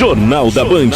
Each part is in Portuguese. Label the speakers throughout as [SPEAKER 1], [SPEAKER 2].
[SPEAKER 1] Jornal da Band.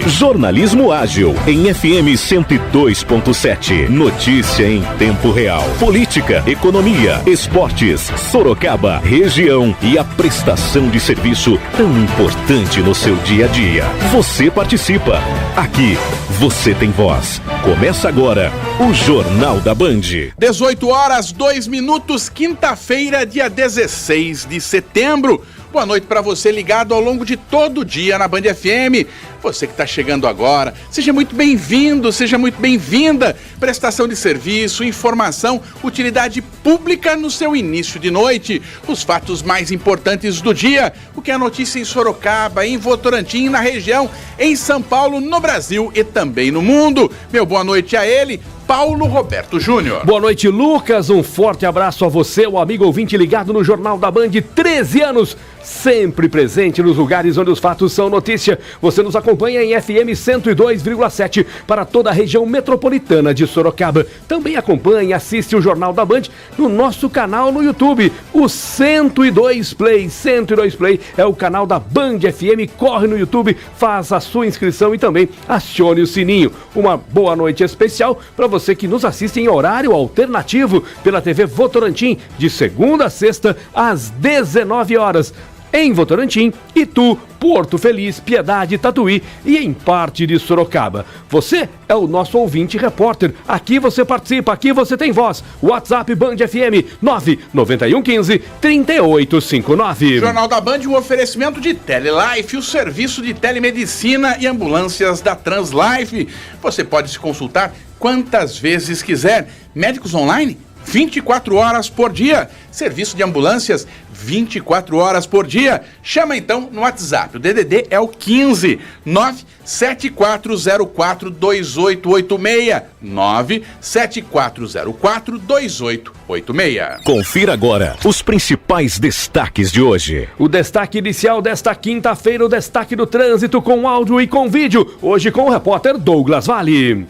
[SPEAKER 1] Jornalismo ágil em FM 102.7. Notícia em tempo real. Política, economia, esportes, Sorocaba, região e a prestação de serviço tão importante no seu dia a dia. Você participa. Aqui, você tem voz. Começa agora o Jornal da Band.
[SPEAKER 2] 18h02, quinta-feira, dia 16 de setembro. Boa noite para você ligado ao longo de todo o dia na Band FM. Você que está chegando agora, seja muito bem-vindo, seja muito bem-vinda. Prestação de serviço, informação, utilidade pública no seu início de noite. Os fatos mais importantes do dia, o que é notícia em Sorocaba, em Votorantim, na região, em São Paulo, no Brasil e também no mundo. Meu boa noite a ele, Paulo Roberto Júnior.
[SPEAKER 3] Boa noite, Lucas. Um forte abraço a você, o amigo ouvinte ligado no Jornal da Band. 13 anos, sempre presente nos lugares onde os fatos são notícia. Você nos acompanha em FM 102,7 para toda a região metropolitana de Sorocaba. Também acompanha e assiste o Jornal da Band no nosso canal no YouTube, o 102 Play. 102 Play é o canal da Band FM. Corre no YouTube, faz a sua inscrição e também acione o sininho. Uma boa noite especial para você que nos assiste em horário alternativo pela TV Votorantim, de segunda a sexta, às 19 horas. Em Votorantim, Itu, Porto Feliz, Piedade, Tatuí e em parte de Sorocaba. Você é o nosso ouvinte repórter. Aqui você participa, aqui você tem voz. WhatsApp Band FM 99115-3859.
[SPEAKER 2] Jornal da Band, um oferecimento de Telelife, o serviço de telemedicina e ambulâncias da Translife. Você pode se consultar quantas vezes quiser. Médicos online, 24 horas por dia. Serviço de ambulâncias, 24 horas por dia. Chama então no WhatsApp. O DDD é o 15 974042886. 974042886.
[SPEAKER 1] Confira agora os principais destaques de hoje.
[SPEAKER 3] O destaque inicial desta quinta-feira, o destaque do trânsito com áudio e com vídeo. Hoje com o repórter Douglas Vale.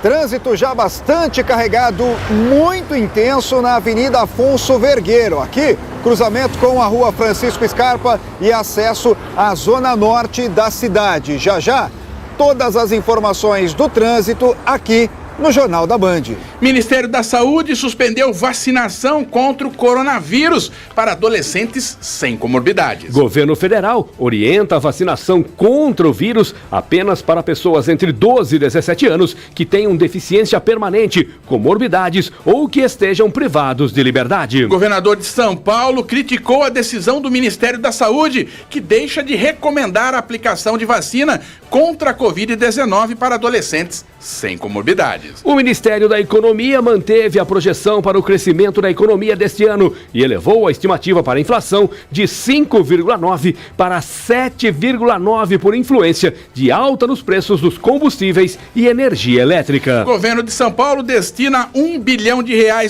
[SPEAKER 4] Trânsito já bastante carregado, muito intenso na Avenida Afonso Vergueiro. Aqui, cruzamento com a Rua Francisco Scarpa e acesso à zona norte da cidade. Já já, todas as informações do trânsito aqui no Jornal da Band.
[SPEAKER 2] Ministério da Saúde suspendeu vacinação contra o coronavírus para adolescentes sem comorbidades.
[SPEAKER 3] Governo Federal orienta a vacinação contra o vírus apenas para pessoas entre 12 e 17 anos que tenham deficiência permanente, comorbidades ou que estejam privados de liberdade.
[SPEAKER 2] O governador de São Paulo criticou a decisão do Ministério da Saúde, que deixa de recomendar a aplicação de vacina contra a Covid-19 para adolescentes sem comorbidades.
[SPEAKER 3] O Ministério da Economia manteve a projeção para o crescimento da economia deste ano e elevou a estimativa para a inflação de 5,9% para 7,9% por influência de alta nos preços dos combustíveis e energia elétrica.
[SPEAKER 2] O governo de São Paulo destina R$1 bilhão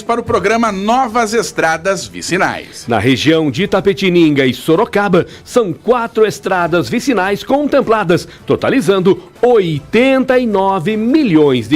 [SPEAKER 2] para o programa Novas Estradas Vicinais.
[SPEAKER 3] Na região de Itapetininga e Sorocaba, são 4 estradas vicinais contempladas, totalizando R$89 milhões.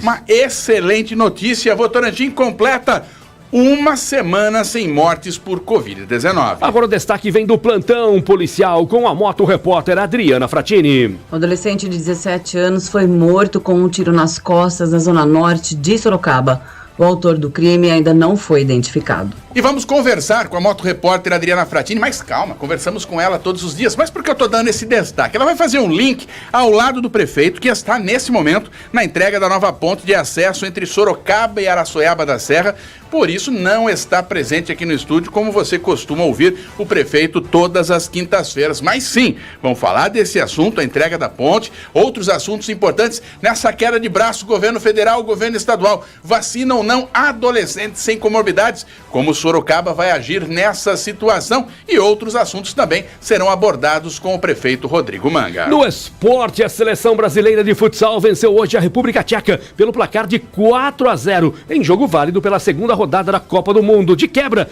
[SPEAKER 2] Uma excelente notícia. Votorantim completa uma semana sem mortes por Covid-19.
[SPEAKER 3] Agora o destaque vem do plantão policial com a moto repórter Adriana Fratini.
[SPEAKER 5] O adolescente de 17 anos foi morto com um tiro nas costas na zona norte de Sorocaba. O autor do crime ainda não foi identificado.
[SPEAKER 2] E vamos conversar com a moto repórter Adriana Fratini, mas calma, conversamos com ela todos os dias. Mas por que eu tô dando esse destaque? Ela vai fazer um link ao lado do prefeito, que está nesse momento na entrega da nova ponte de acesso entre Sorocaba e Araçoiaba da Serra. Por isso não está presente aqui no estúdio, como você costuma ouvir o prefeito todas as quintas-feiras. Mas sim, vamos falar desse assunto, a entrega da ponte, outros assuntos importantes nessa queda de braço, governo federal, governo estadual, vacina ou não adolescentes sem comorbidades, como Sorocaba vai agir nessa situação, e outros assuntos também serão abordados com o prefeito Rodrigo Manga.
[SPEAKER 3] No esporte, a seleção brasileira de futsal venceu hoje a República Tcheca pelo placar de 4-0, em jogo válido pela segunda rodada da Copa do Mundo. De quebra,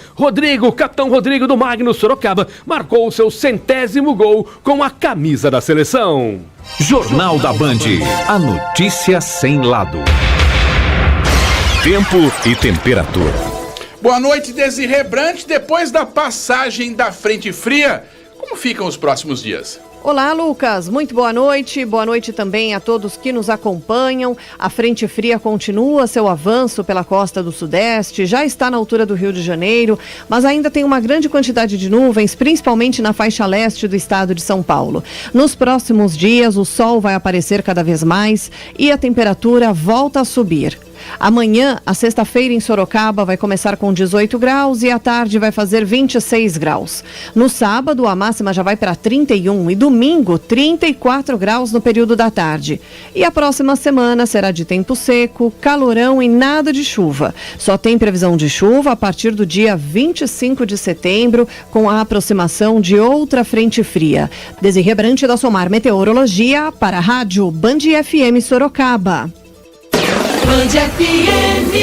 [SPEAKER 3] capitão Rodrigo do Magno Sorocaba, marcou o seu 100º gol com a camisa da seleção.
[SPEAKER 1] Jornal da Band, a notícia sem lado. Tempo e temperatura.
[SPEAKER 2] Boa noite, Desirê Brant. Depois da passagem da frente fria, Como ficam os próximos dias?
[SPEAKER 6] Olá, Lucas. Muito boa noite. Boa noite também a todos que nos acompanham. A frente fria continua seu avanço pela costa do Sudeste, já está na altura do Rio de Janeiro, mas ainda tem uma grande quantidade de nuvens, principalmente na faixa leste do estado de São Paulo. Nos próximos dias, o sol vai aparecer cada vez mais e a temperatura volta a subir. Amanhã, a sexta-feira em Sorocaba vai começar com 18 graus e à tarde vai fazer 26 graus. No sábado, a máxima já vai para 31 e domingo, 34 graus no período da tarde. E a próxima semana será de tempo seco, calorão e nada de chuva. Só tem previsão de chuva a partir do dia 25 de setembro, com a aproximação de outra frente fria. Desirê Brante da Somar Meteorologia para a Rádio Band FM Sorocaba.
[SPEAKER 1] Band FM.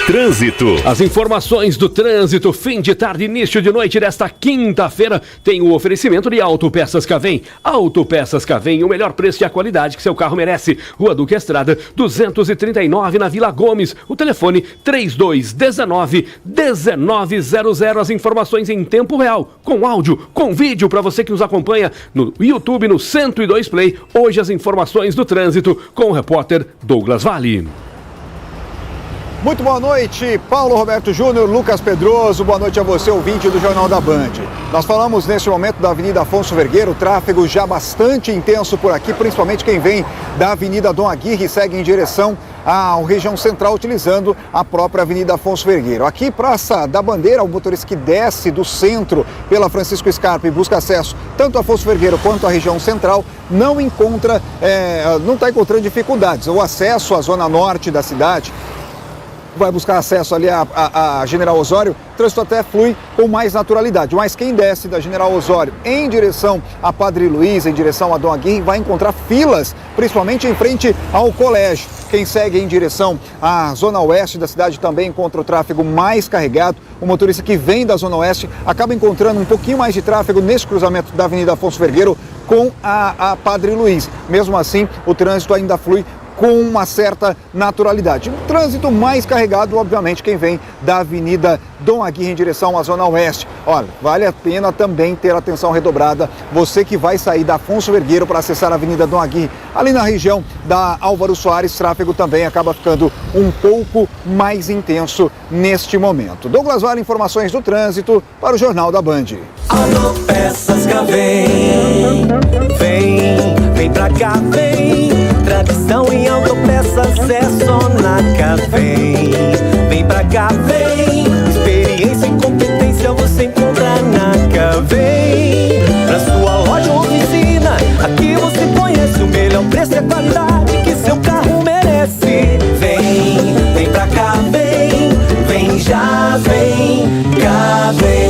[SPEAKER 1] Trânsito.
[SPEAKER 3] As informações do trânsito, fim de tarde, início de noite desta quinta-feira, tem o oferecimento de Autopeças Cavém. Autopeças Cavém, o melhor preço e a qualidade que seu carro merece. Rua Duque Estrada, 239 na Vila Gomes. O telefone 3219-1900. As informações em tempo real, com áudio, com vídeo, para você que nos acompanha no YouTube, no 102 Play. Hoje as informações do trânsito com o repórter Douglas Vale.
[SPEAKER 4] Muito boa noite, Paulo Roberto Júnior, Lucas Pedroso, boa noite a você, ouvinte do Jornal da Band. Nós falamos neste momento da Avenida Afonso Vergueiro, tráfego já bastante intenso por aqui, principalmente quem vem da Avenida Dom Aguirre e segue em direção à região central, utilizando a própria Avenida Afonso Vergueiro. Aqui, Praça da Bandeira, o motorista que desce do centro pela Francisco Scarpa e busca acesso tanto a Afonso Vergueiro quanto à região central, não está encontrando dificuldades. O acesso à zona norte da cidade, vai buscar acesso ali a General Osório, o trânsito até flui com mais naturalidade. Mas quem desce da General Osório em direção a Padre Luiz, em direção a Dom Aguirre, vai encontrar filas, principalmente em frente ao colégio. Quem segue em direção à zona oeste da cidade também encontra o tráfego mais carregado. O motorista que vem da zona oeste acaba encontrando um pouquinho mais de tráfego nesse cruzamento da Avenida Afonso Vergueiro com a Padre Luiz. Mesmo assim, o trânsito ainda flui com uma certa naturalidade. O trânsito mais carregado, obviamente, quem vem da Avenida Dom Aguirre em direção à Zona Oeste. Olha, vale a pena também ter atenção redobrada. Você que vai sair da Afonso Vergueiro para acessar a Avenida Dom Aguirre, ali na região da Álvaro Soares, tráfego também acaba ficando um pouco mais intenso neste momento. Douglas Vale, informações do trânsito para o Jornal da Band.
[SPEAKER 7] Autopeças Cavém, vem pra cá, vem. Tradição em autopeças é só na Cavém. Vem pra cá, vem. Experiência e competência você encontra na Cavém. Pra sua loja ou oficina, aqui você conhece o melhor preço e a qualidade que seu carro merece. Vem pra cá, vem já, vem cá, vem.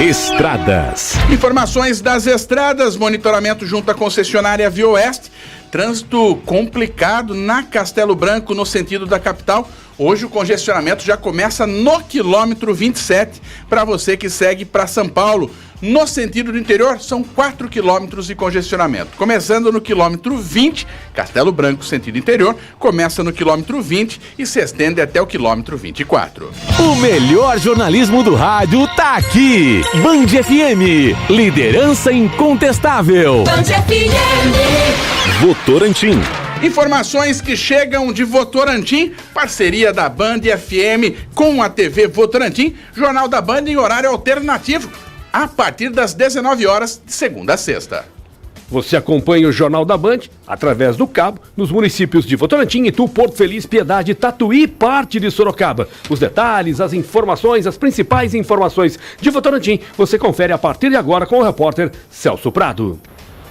[SPEAKER 1] Estradas.
[SPEAKER 2] Informações das estradas, monitoramento junto à concessionária Via Oeste. Trânsito complicado na Castelo Branco, no sentido da capital. Hoje o congestionamento já começa no quilômetro 27, para você que segue para São Paulo. No sentido do interior, são 4 quilômetros de congestionamento. Começando no quilômetro 20, Castelo Branco, sentido interior, começa no quilômetro 20 e se estende até o quilômetro 24.
[SPEAKER 1] O melhor jornalismo do rádio tá aqui. Band FM, liderança incontestável. Band FM. Votorantim.
[SPEAKER 2] Informações que chegam de Votorantim, parceria da Band FM com a TV Votorantim, Jornal da Band em horário alternativo, a partir das 19 horas, de segunda a sexta.
[SPEAKER 3] Você acompanha o Jornal da Band através do cabo nos municípios de Votorantim, Itu, Porto Feliz, Piedade, Tatuí e parte de Sorocaba. Os detalhes, as informações, as principais informações de Votorantim, você confere a partir de agora com o repórter Celso Prado.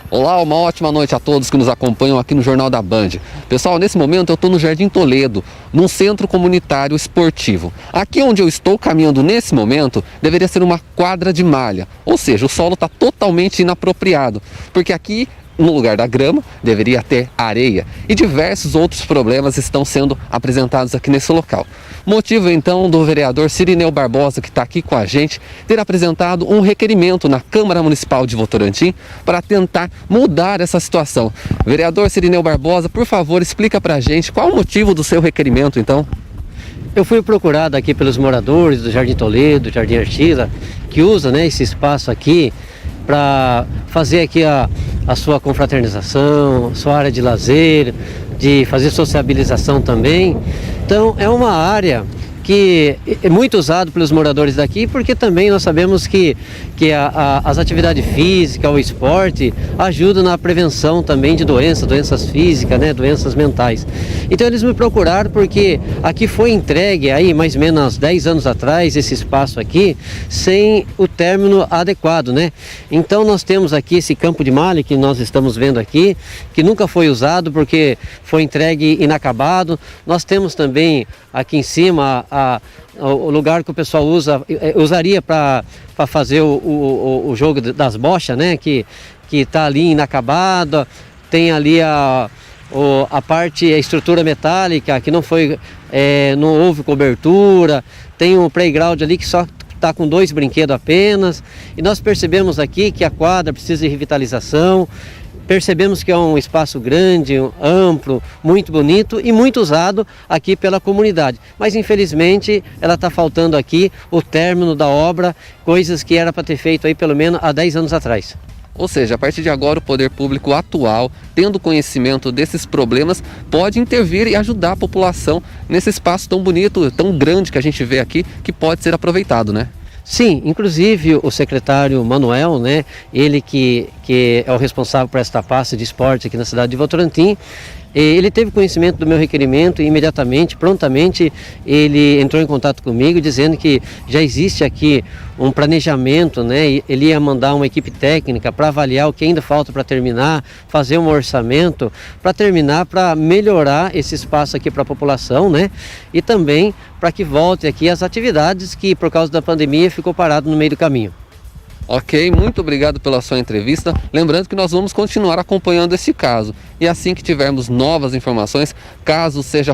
[SPEAKER 8] Olá, uma ótima noite a todos que nos acompanham aqui no Jornal da Band. Pessoal, nesse momento eu estou no Jardim Toledo, num centro comunitário esportivo. Aqui onde eu estou caminhando nesse momento, deveria ser uma quadra de malha. Ou seja, o solo está totalmente inapropriado, porque aqui, no lugar da grama, deveria ter areia. E diversos outros problemas estão sendo apresentados aqui nesse local. Motivo, então, do vereador Cirineu Barbosa, que está aqui com a gente, ter apresentado um requerimento na Câmara Municipal de Votorantim para tentar mudar essa situação. Vereador Cirineu Barbosa, por favor, explica para a gente qual o motivo do seu requerimento, então.
[SPEAKER 9] Eu fui procurado aqui pelos moradores do Jardim Toledo, Jardim Artila, que usa, né, esse espaço aqui para fazer aqui a sua confraternização, sua área de lazer, de fazer sociabilização também. Então é uma área que é muito usado pelos moradores daqui, porque também nós sabemos que as atividades físicas, o esporte, ajudam na prevenção também de doenças físicas, né, doenças mentais. Então eles me procuraram porque aqui foi entregue aí mais ou menos 10 anos atrás esse espaço aqui, sem o término adequado, né? Então nós temos aqui esse campo de malha que nós estamos vendo aqui, que nunca foi usado porque foi entregue inacabado. Nós temos também aqui em cima o lugar que o pessoal usaria para fazer o jogo das bochas, né? Que está ali inacabada. Tem ali a estrutura metálica que não houve cobertura. Tem um playground ali que só está com 2 brinquedos apenas. E nós percebemos aqui que a quadra precisa de revitalização. Percebemos que é um espaço grande, amplo, muito bonito e muito usado aqui pela comunidade. Mas infelizmente ela está faltando aqui o término da obra, coisas que era para ter feito aí pelo menos há 10 anos atrás.
[SPEAKER 8] Ou seja, a partir de agora o poder público atual, tendo conhecimento desses problemas, pode intervir e ajudar a população nesse espaço tão bonito, tão grande que a gente vê aqui, que pode ser aproveitado, né?
[SPEAKER 9] Sim, inclusive o secretário Manuel, né, ele que é o responsável por esta pasta de esporte aqui na cidade de Votorantim, ele teve conhecimento do meu requerimento e imediatamente, prontamente, ele entrou em contato comigo dizendo que já existe aqui um planejamento, né? Ele ia mandar uma equipe técnica para avaliar o que ainda falta para terminar, fazer um orçamento para terminar, para melhorar esse espaço aqui para a população, né? E também para que volte aqui as atividades que por causa da pandemia ficou parado no meio do caminho.
[SPEAKER 8] Ok, muito obrigado pela sua entrevista. Lembrando que nós vamos continuar acompanhando esse caso. E assim que tivermos novas informações, caso sejam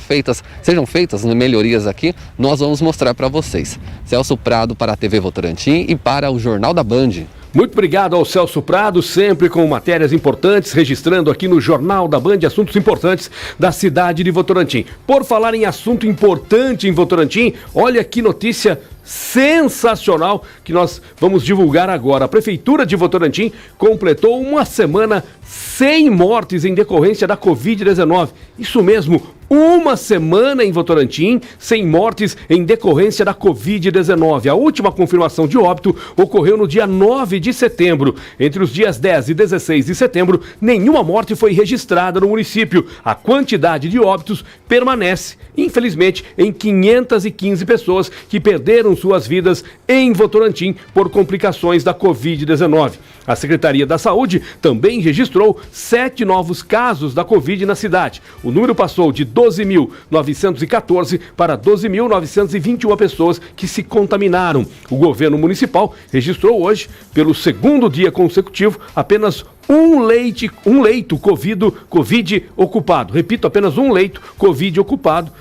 [SPEAKER 8] feitas melhorias aqui, nós vamos mostrar para vocês. Celso Prado para a TV Votorantim e para o Jornal da Band.
[SPEAKER 3] Muito obrigado ao Celso Prado, sempre com matérias importantes, registrando aqui no Jornal da Band assuntos importantes da cidade de Votorantim. Por falar em assunto importante em Votorantim, olha que notícia sensacional que nós vamos divulgar agora. A Prefeitura de Votorantim completou uma semana sem mortes em decorrência da Covid-19. Isso mesmo, uma semana em Votorantim sem mortes em decorrência da Covid-19. A última confirmação de óbito ocorreu no dia 9 de setembro. Entre os dias 10 e 16 de setembro, nenhuma morte foi registrada no município. A quantidade de óbitos permanece, infelizmente, em 515 pessoas que perderam suas vidas em Votorantim por complicações da Covid-19. A Secretaria da Saúde também registrou 7 novos casos da Covid na cidade. O número passou de 12.914 para 12.921 pessoas que se contaminaram. O governo municipal registrou hoje, pelo segundo dia consecutivo, apenas um leito Covid ocupado. Repito, apenas um leito Covid ocupado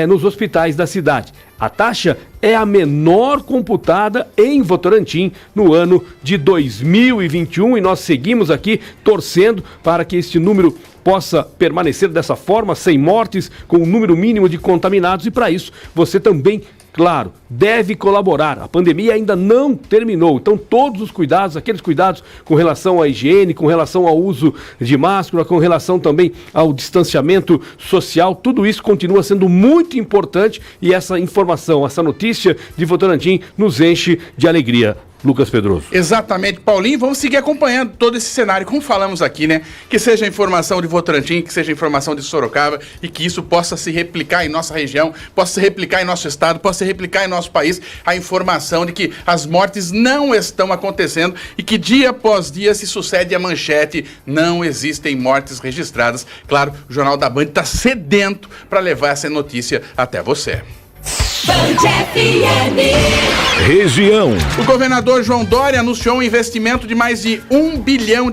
[SPEAKER 3] nos hospitais da cidade. A taxa é a menor computada em Votorantim no ano de 2021 e nós seguimos aqui torcendo para que este número possa permanecer dessa forma, sem mortes, com um número mínimo de contaminados, e para isso você também, claro, deve colaborar. A pandemia ainda não terminou, então todos os cuidados, aqueles cuidados com relação à higiene, com relação ao uso de máscara, com relação também ao distanciamento social, tudo isso continua sendo muito importante e essa informação, essa notícia de Votorantim nos enche de alegria. Lucas Pedroso.
[SPEAKER 2] Exatamente, Paulinho. Vamos seguir acompanhando todo esse cenário, como falamos aqui, né? Que seja informação de Votorantim, que seja informação de Sorocaba e que isso possa se replicar em nossa região, possa se replicar em nosso estado, possa se replicar em nosso país, a informação de que as mortes não estão acontecendo e que dia após dia se sucede a manchete, não existem mortes registradas. Claro, o Jornal da Band está sedento para levar essa notícia até você.
[SPEAKER 1] Região.
[SPEAKER 2] O governador João Dória anunciou um investimento de mais de R$1 bilhão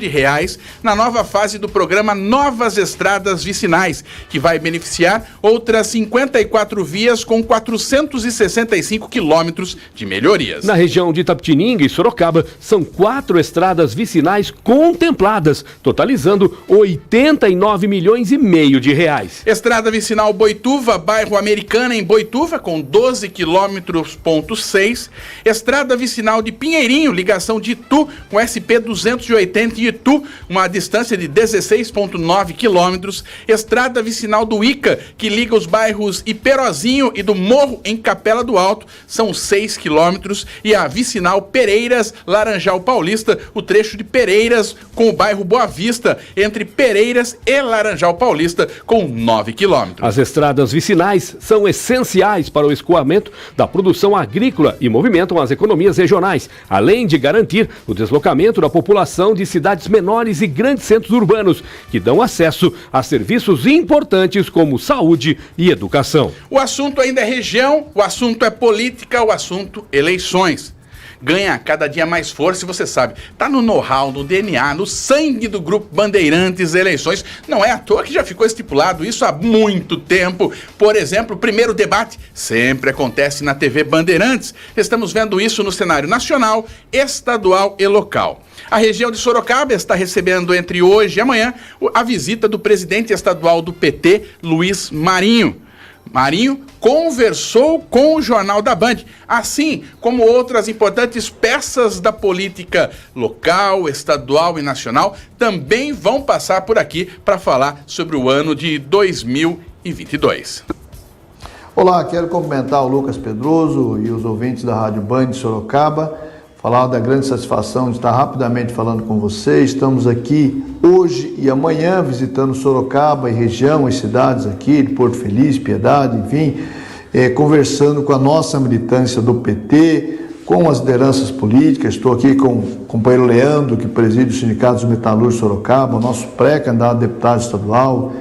[SPEAKER 2] na nova fase do programa Novas Estradas Vicinais, que vai beneficiar outras 54 vias com 465 quilômetros de melhorias.
[SPEAKER 3] Na região de Itapetininga e Sorocaba, são 4 estradas vicinais contempladas, totalizando R$89,5 milhões de reais.
[SPEAKER 2] Estrada vicinal Boituva, bairro Americana em Boituva, com 12 quilômetros, 6. Estrada vicinal de Pinheirinho, ligação de Itu, com SP 280 de Itu, uma distância de 16,9 quilômetros. Estrada vicinal do Ica, que liga os bairros Iperozinho e do Morro em Capela do Alto, são 6 quilômetros. E a vicinal Pereiras, Laranjal Paulista, o trecho de Pereiras com o bairro Boa Vista, entre Pereiras e Laranjal Paulista, com 9 quilômetros.
[SPEAKER 3] As estradas vicinais são essenciais para o escoamento da produção agrícola e movimentam as economias regionais, além de garantir o deslocamento da população de cidades menores e grandes centros urbanos, que dão acesso a serviços importantes como saúde e educação.
[SPEAKER 2] O assunto ainda é região, o assunto é política, o assunto eleições. Ganha cada dia mais força e você sabe, tá no know-how, no DNA, no sangue do Grupo Bandeirantes Eleições. Não é à toa que já ficou estipulado isso há muito tempo. Por exemplo, o primeiro debate sempre acontece na TV Bandeirantes. Estamos vendo isso no cenário nacional, estadual e local. A região de Sorocaba está recebendo entre hoje e amanhã a visita do presidente estadual do PT, Luiz Marinho. Marinho conversou com o Jornal da Band, assim como outras importantes peças da política local, estadual e nacional também vão passar por aqui para falar sobre o ano de 2022.
[SPEAKER 10] Olá, quero cumprimentar o Lucas Pedroso e os ouvintes da Rádio Band de Sorocaba, falar da grande satisfação de estar rapidamente falando com vocês. Estamos aqui hoje e amanhã visitando Sorocaba e região, as cidades aqui de Porto Feliz, Piedade, enfim, conversando com a nossa militância do PT, com as lideranças políticas. Estou aqui com o companheiro Leandro, que preside o Sindicato dos Metalúrgicos de Sorocaba, nosso pré-candidato a deputado estadual.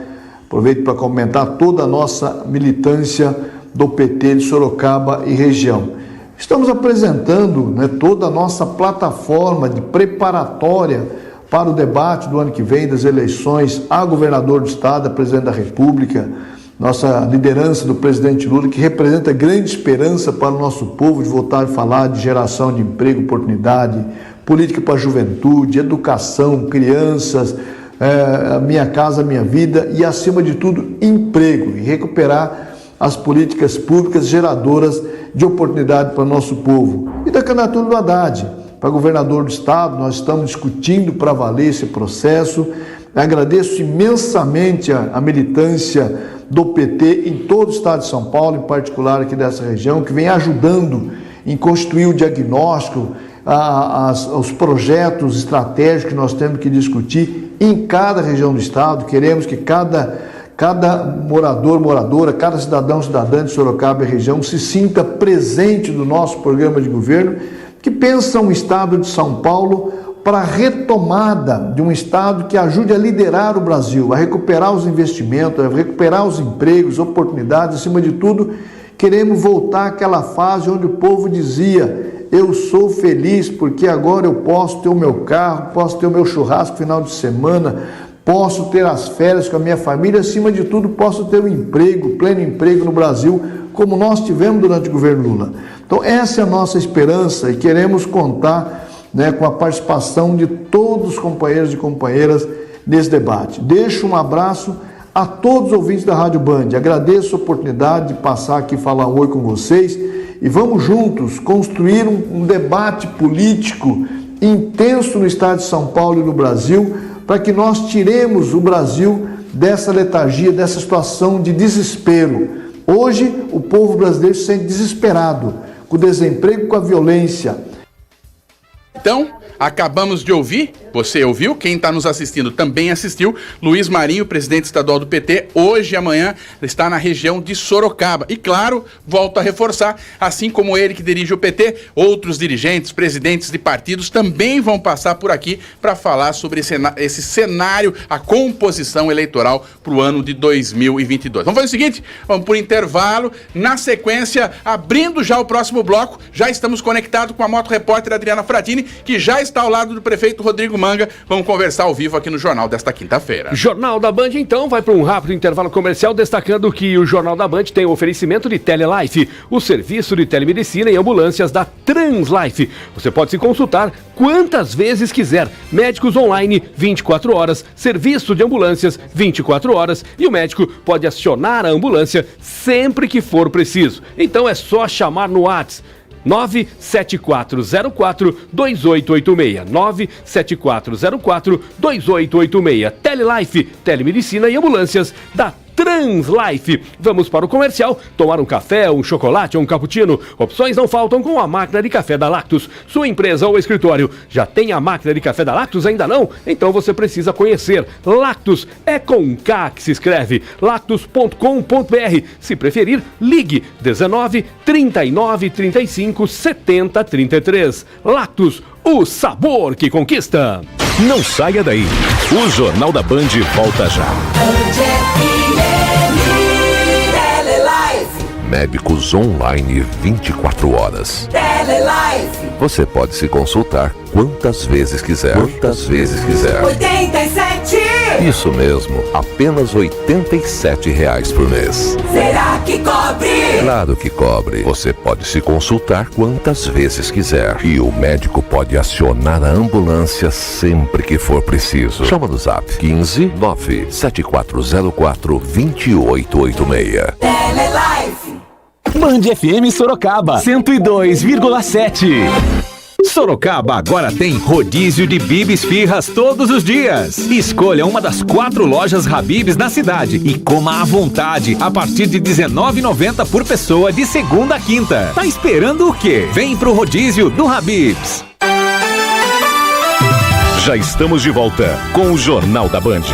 [SPEAKER 10] Aproveito para comentar toda a nossa militância do PT de Sorocaba e região. Estamos apresentando toda a nossa plataforma de preparatória para o debate do ano que vem das eleições a governador do estado, a presidente da República, nossa liderança do presidente Lula, que representa grande esperança para o nosso povo de voltar a falar de geração de emprego, oportunidade, política para a juventude, educação, crianças, Minha Casa Minha Vida e, acima de tudo, emprego e recuperar as políticas públicas geradoras de oportunidade para o nosso povo. E da candidatura do Haddad para governador do estado, nós estamos discutindo para valer esse processo. Agradeço imensamente a militância do PT em todo o estado de São Paulo, em particular aqui dessa região, que vem ajudando em construir o diagnóstico, os projetos estratégicos que nós temos que discutir em cada região do estado. Queremos que cada morador, moradora, cada cidadão, cidadã de Sorocaba e região se sinta presente do nosso programa de governo, que pensa um estado de São Paulo para a retomada de um estado que ajude a liderar o Brasil, a recuperar os investimentos, a recuperar os empregos, oportunidades. Acima de tudo, queremos voltar àquela fase onde o povo dizia: eu sou feliz porque agora eu posso ter o meu carro, posso ter o meu churrasco final de semana, posso ter as férias com a minha família, acima de tudo, posso ter um emprego, pleno emprego no Brasil, como nós tivemos durante o governo Lula. Então, essa é a nossa esperança e queremos contar com a participação de todos os companheiros e companheiras nesse debate. Deixo um abraço a todos os ouvintes da Rádio Band. Agradeço a oportunidade de passar aqui e falar um oi com vocês e vamos juntos construir um debate político intenso no estado de São Paulo e no Brasil, para que nós tiremos o Brasil dessa letargia, dessa situação de desespero. Hoje, o povo brasileiro se sente desesperado, com o desemprego, com a violência.
[SPEAKER 2] Então, acabamos de ouvir Você ouviu? Quem está nos assistindo também assistiu. Luiz Marinho, presidente estadual do PT, hoje e amanhã está na região de Sorocaba. E claro, volto a reforçar, assim como ele que dirige o PT, outros dirigentes, presidentes de partidos também vão passar por aqui para falar sobre esse cenário, a composição eleitoral para o ano de 2022. Vamos fazer o seguinte, vamos por intervalo. Na sequência, abrindo já o próximo bloco, já estamos conectados com a moto repórter Adriana Fratini, que já está ao lado do prefeito Rodrigo Manga. Vamos conversar ao vivo aqui no Jornal desta quinta-feira.
[SPEAKER 3] Jornal da Band, então, vai para um rápido intervalo comercial, destacando que o Jornal da Band tem o oferecimento de Telelife, o serviço de telemedicina em ambulâncias da Translife. Você pode se consultar quantas vezes quiser. Médicos online 24 horas, serviço de ambulâncias 24 horas e o médico pode acionar a ambulância sempre que for preciso. Então é só chamar no WhatsApp 97404-2886. 97404-2886. Telelife, telemedicina e ambulâncias da Translife. Vamos para o comercial, tomar um café, um chocolate ou um cappuccino. Opções não faltam com a máquina de café da Lactus. Sua empresa ou escritório já tem a máquina de café da Lactus? Ainda não? Então você precisa conhecer. Lactus é com K que se escreve. Lactus.com.br. Se preferir, ligue 19 39 35 70 33. Lactus, o sabor que conquista.
[SPEAKER 1] Não saia daí. O Jornal da Band volta já. Médicos online 24 horas.
[SPEAKER 11] Telelife.
[SPEAKER 1] Você pode se consultar quantas vezes quiser.
[SPEAKER 11] 87.
[SPEAKER 1] Isso mesmo, apenas R$ 87 por mês.
[SPEAKER 11] Será que cobre?
[SPEAKER 1] Claro que cobre. Você pode se consultar quantas vezes quiser. E o médico pode acionar a ambulância sempre que for preciso. Chama no zap 15 97404 2886.
[SPEAKER 11] Telelife.
[SPEAKER 12] Band FM Sorocaba 102,7. Sorocaba agora tem rodízio de Bibis Firras todos os dias. Escolha uma das 4 lojas Habib's na cidade e coma à vontade a partir de R$19,90 por pessoa de segunda a quinta. Tá esperando o quê? Vem pro rodízio do Habib's.
[SPEAKER 1] Já estamos de volta com o Jornal da Band.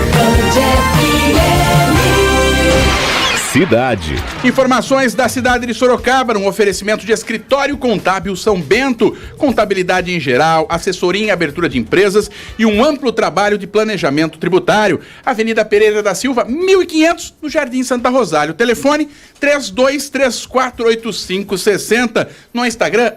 [SPEAKER 1] Cidade.
[SPEAKER 2] Informações da cidade de Sorocaba, um oferecimento de Escritório Contábil São Bento, contabilidade em geral, assessoria em abertura de empresas e um amplo trabalho de planejamento tributário. Avenida Pereira da Silva, 1500, no Jardim Santa Rosália. O telefone 32348560. No Instagram,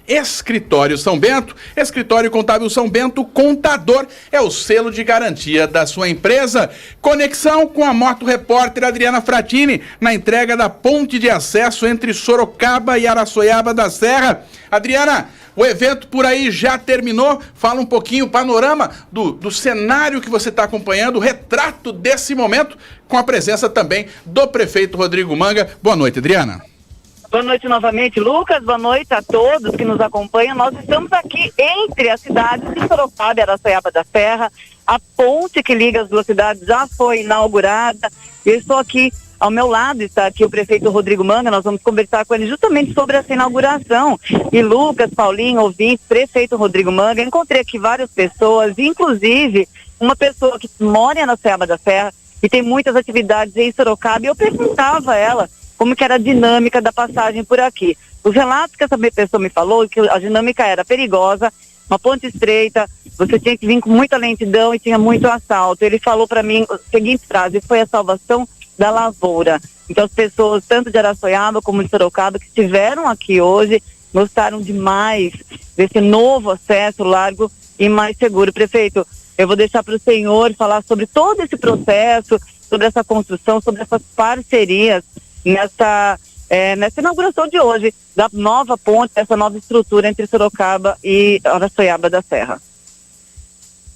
[SPEAKER 2] @Escritório São Bento. Escritório Contábil São Bento, contador é o selo de garantia da sua empresa. Conexão com a moto repórter Adriana Fratini, na entrega da ponte de acesso entre Sorocaba e Araçoiaba da Serra. Adriana, o evento por aí já terminou. Fala um pouquinho, o panorama do cenário que você está acompanhando, o retrato desse momento, com a presença também do prefeito Rodrigo Manga. Boa noite, Adriana.
[SPEAKER 13] Boa noite novamente, Lucas. Boa noite a todos que nos acompanham. Nós estamos aqui entre as cidades de Sorocaba e Araçoiaba da Serra. A ponte que liga as duas cidades já foi inaugurada. Eu estou aqui, ao meu lado está aqui o prefeito Rodrigo Manga. Nós vamos conversar com ele justamente sobre essa inauguração. E Lucas, Paulinho, ouvinte, prefeito Rodrigo Manga, encontrei aqui várias pessoas, inclusive uma pessoa que mora em Araçoiaba da Serra e tem muitas atividades em Sorocaba, e eu perguntava a ela como que era a dinâmica da passagem por aqui. Os relatos que essa pessoa me falou, que a dinâmica era perigosa, uma ponte estreita, você tinha que vir com muita lentidão e tinha muito assalto. Ele falou para mim a seguinte frase: foi a salvação da lavoura. Então as pessoas, tanto de Araçoiaba como de Sorocaba, que estiveram aqui hoje, gostaram demais desse novo acesso largo e mais seguro. Prefeito, eu vou deixar para o senhor falar sobre todo esse processo, sobre essa construção, sobre essas parcerias nessa inauguração de hoje da nova ponte, essa nova estrutura entre Sorocaba e Araçoiaba da Serra.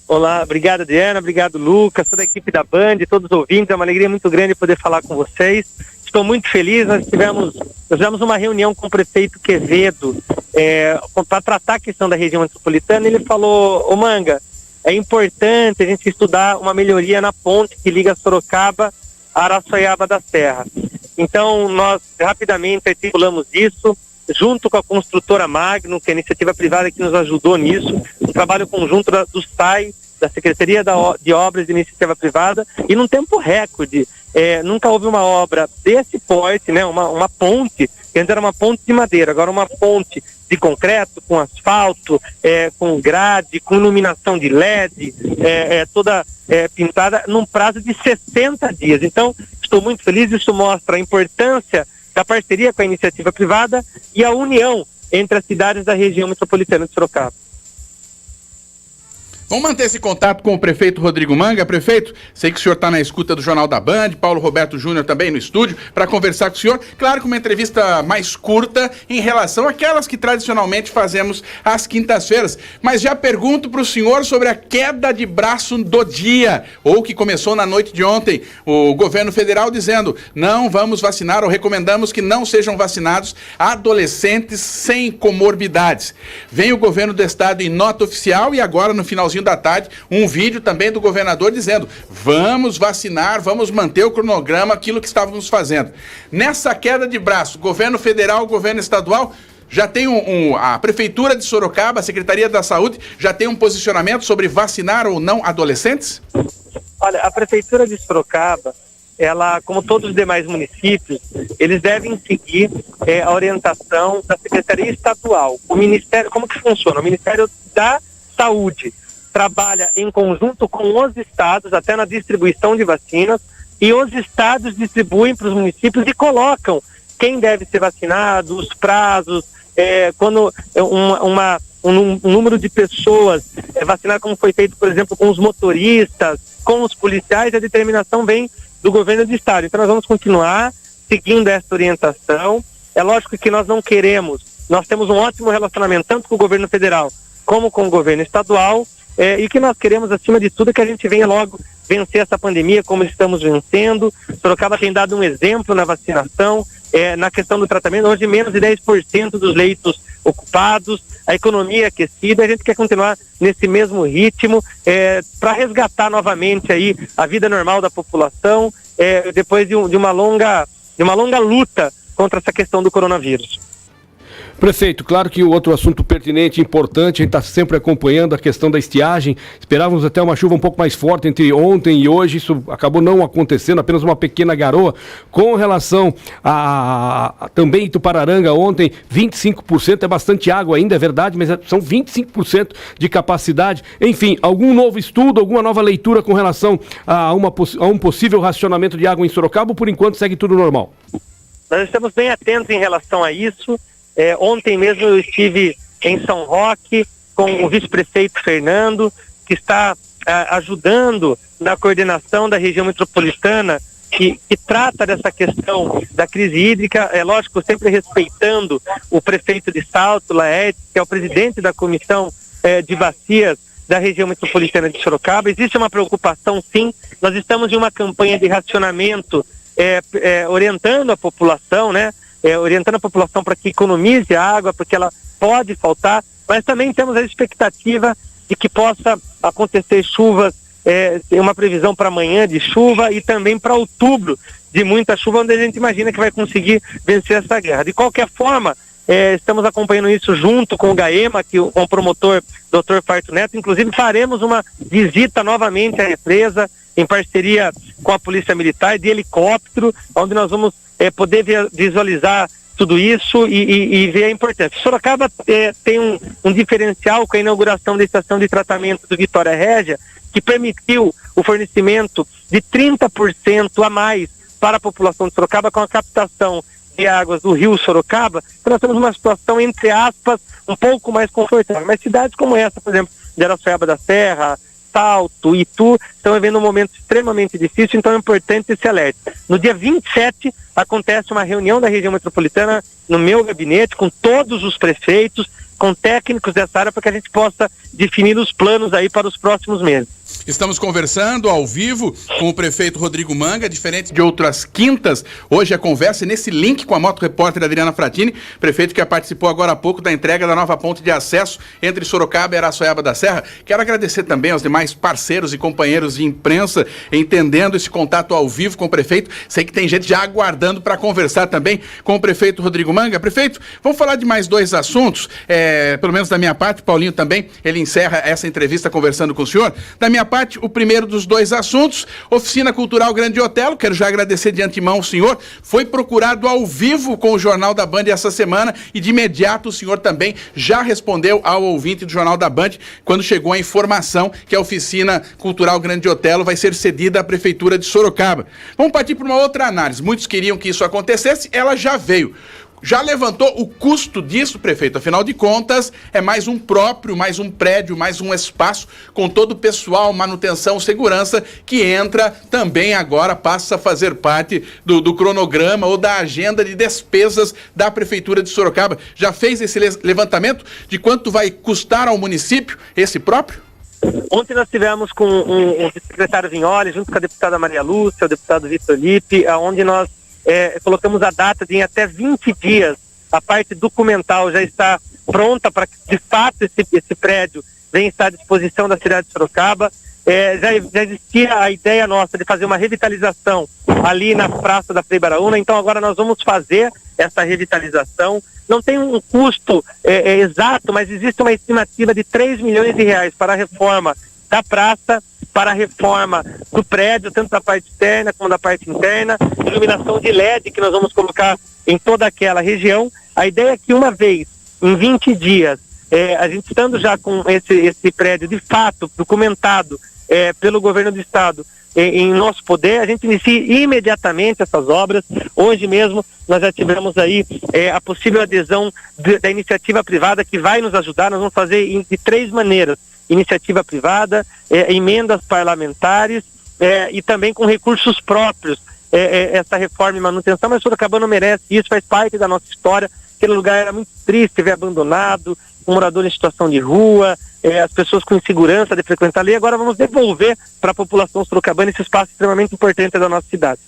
[SPEAKER 14] Olá, obrigado Adriana, obrigado Lucas, toda a equipe da Band, todos os ouvintes. É uma alegria muito grande poder falar com vocês. Estou muito feliz. Nós tivemos uma reunião com o prefeito Quevedo para tratar a questão da região metropolitana. Ele falou: ô Manga, é importante a gente estudar uma melhoria na ponte que liga Sorocaba a Araçoiaba da Serra. Então nós rapidamente articulamos isso. junto com a construtora Magno, que é a iniciativa privada que nos ajudou nisso, um trabalho conjunto do SAI, da Secretaria de Obras de Iniciativa Privada, e num tempo recorde. Nunca houve uma obra desse porte, né? Uma ponte, que antes era uma ponte de madeira, agora uma ponte de concreto, com asfalto, com grade, com iluminação de LED, toda pintada num prazo de 60 dias. Então, estou muito feliz, isso mostra a importância da parceria com a iniciativa privada e a união entre as cidades da região metropolitana de Sorocaba.
[SPEAKER 2] Vamos manter esse contato com o prefeito Rodrigo Manga. Prefeito, sei que o senhor está na escuta do Jornal da Band, Paulo Roberto Júnior também no estúdio, para conversar com o senhor. Claro que uma entrevista mais curta em relação àquelas que tradicionalmente fazemos às quintas-feiras. Mas já pergunto para o senhor sobre a queda de braço do dia, ou que começou na noite de ontem. O governo federal dizendo, não vamos vacinar, ou recomendamos que não sejam vacinados adolescentes sem comorbidades. Vem o governo do estado em nota oficial e agora no finalzinho da tarde, um vídeo também do governador dizendo, vamos vacinar, vamos manter o cronograma, aquilo que estávamos fazendo. Nessa queda de braço, governo federal, governo estadual, já tem a Prefeitura de Sorocaba, a Secretaria da Saúde, já tem um posicionamento sobre vacinar ou não adolescentes?
[SPEAKER 14] Olha, a Prefeitura de Sorocaba, ela, como todos os demais municípios, eles devem seguir a orientação da Secretaria Estadual. O Ministério, como que funciona? O Ministério da Saúde trabalha em conjunto com os estados, até na distribuição de vacinas, e os estados distribuem para os municípios e colocam quem deve ser vacinado, os prazos, quando um número de pessoas vacinar, como foi feito, por exemplo, com os motoristas, com os policiais, a determinação vem do governo do estado. Então nós vamos continuar seguindo essa orientação. É lógico que nós não queremos, nós temos um ótimo relacionamento tanto com o governo federal como com o governo estadual, e o que nós queremos, acima de tudo, é que a gente venha logo vencer essa pandemia como estamos vencendo. Sorocaba tem dado um exemplo na vacinação, na questão do tratamento, hoje menos de 10% dos leitos ocupados, a economia aquecida, a gente quer continuar nesse mesmo ritmo, para resgatar novamente aí a vida normal da população, depois de uma longa luta contra essa questão do coronavírus.
[SPEAKER 3] Prefeito, claro que o outro assunto pertinente, importante, a gente está sempre acompanhando a questão da estiagem. Esperávamos até uma chuva um pouco mais forte entre ontem e hoje, isso acabou não acontecendo, apenas uma pequena garoa. Com relação a também Itupararanga ontem, 25%, é bastante água ainda, é verdade, mas são 25% de capacidade. Enfim, algum novo estudo, alguma nova leitura com relação a um possível racionamento de água em Sorocaba, ou por enquanto segue tudo normal?
[SPEAKER 14] Nós estamos bem atentos em relação a isso. Ontem mesmo eu estive em São Roque com o vice-prefeito Fernando, que está ajudando na coordenação da região metropolitana, que trata dessa questão da crise hídrica, lógico, sempre respeitando o prefeito de Salto, Laerte, que é o presidente da comissão de bacias da região metropolitana de Sorocaba. Existe uma preocupação, sim. Nós estamos em uma campanha de racionamento, orientando a população, né? Orientando a população para que economize a água, porque ela pode faltar, mas também temos a expectativa de que possa acontecer chuvas, tem uma previsão para amanhã de chuva e também para outubro de muita chuva, onde a gente imagina que vai conseguir vencer essa guerra. De qualquer forma, estamos acompanhando isso junto com o GAEMA, com o promotor Dr. Farto Neto. Inclusive faremos uma visita novamente à represa, em parceria com a Polícia Militar, de helicóptero, onde nós vamos poder visualizar tudo isso e ver a importância. Sorocaba tem um diferencial com a inauguração da estação de tratamento do Vitória Régia, que permitiu o fornecimento de 30% a mais para a população de Sorocaba com a captação de águas do rio Sorocaba. Então nós temos uma situação, entre aspas, um pouco mais confortável. Mas cidades como essa, por exemplo, de Araçoiaba da Serra, Salto, Itu, estão vivendo um momento extremamente difícil, então é importante esse alerta. No dia 27, acontece uma reunião da região metropolitana no meu gabinete, com todos os prefeitos, com técnicos dessa área para que a gente possa definir os planos aí para os próximos meses.
[SPEAKER 2] Estamos conversando ao vivo com o prefeito Rodrigo Manga, diferente de outras quintas. Hoje a conversa nesse link com a moto repórter Adriana Fratini, prefeito que participou agora há pouco da entrega da nova ponte de acesso entre Sorocaba e Araçoiaba da Serra. Quero agradecer também aos demais parceiros e companheiros de imprensa, entendendo esse contato ao vivo com o prefeito. Sei que tem gente já aguardando para conversar também com o prefeito Rodrigo Manga. Prefeito, vamos falar de mais dois assuntos, pelo menos da minha parte, Paulinho também, ele encerra essa entrevista conversando com o senhor. Da minha parte, o primeiro dos dois assuntos, Oficina Cultural Grande Otelo, quero já agradecer de antemão o senhor, foi procurado ao vivo com o Jornal da Band essa semana e de imediato o senhor também já respondeu ao ouvinte do Jornal da Band quando chegou a informação que a Oficina Cultural Grande Otelo vai ser cedida à Prefeitura de Sorocaba. Vamos partir para uma outra análise, muitos queriam que isso acontecesse, ela já veio. Já levantou o custo disso, prefeito? Afinal de contas, é mais um prédio, mais um espaço com todo o pessoal, manutenção, segurança, que entra também agora, passa a fazer parte do cronograma ou da agenda de despesas da Prefeitura de Sorocaba. Já fez esse levantamento de quanto vai custar ao município esse próprio?
[SPEAKER 14] Ontem nós tivemos com o secretário Vignoli, junto com a deputada Maria Lúcia, o deputado Vitor Lippe, onde nós colocamos a data de em até 20 dias. A parte documental já está pronta para que, de fato, esse prédio venha estar à disposição da cidade de Sorocaba. Já existia a ideia nossa de fazer uma revitalização ali na Praça da Frei Baraúna, então agora nós vamos fazer essa revitalização. Não tem um custo exato, mas existe uma estimativa de 3 milhões de reais para a reforma da praça, para a reforma do prédio, tanto da parte externa como da parte interna, iluminação de LED que nós vamos colocar em toda aquela região. A ideia é que uma vez, em 20 dias, a gente estando já com esse prédio de fato documentado pelo governo do estado em nosso poder, a gente inicie imediatamente essas obras. Hoje mesmo nós já tivemos aí a possível adesão da iniciativa privada que vai nos ajudar. Nós vamos fazer de 3 maneiras: iniciativa privada, emendas parlamentares e também com recursos próprios, essa reforma e manutenção. Mas Sorocaba não merece isso, faz parte da nossa história. Aquele lugar era muito triste, ver abandonado, um morador em situação de rua, as pessoas com insegurança de frequentar ali. Agora vamos devolver para a população sorocabana esse espaço extremamente importante da nossa cidade.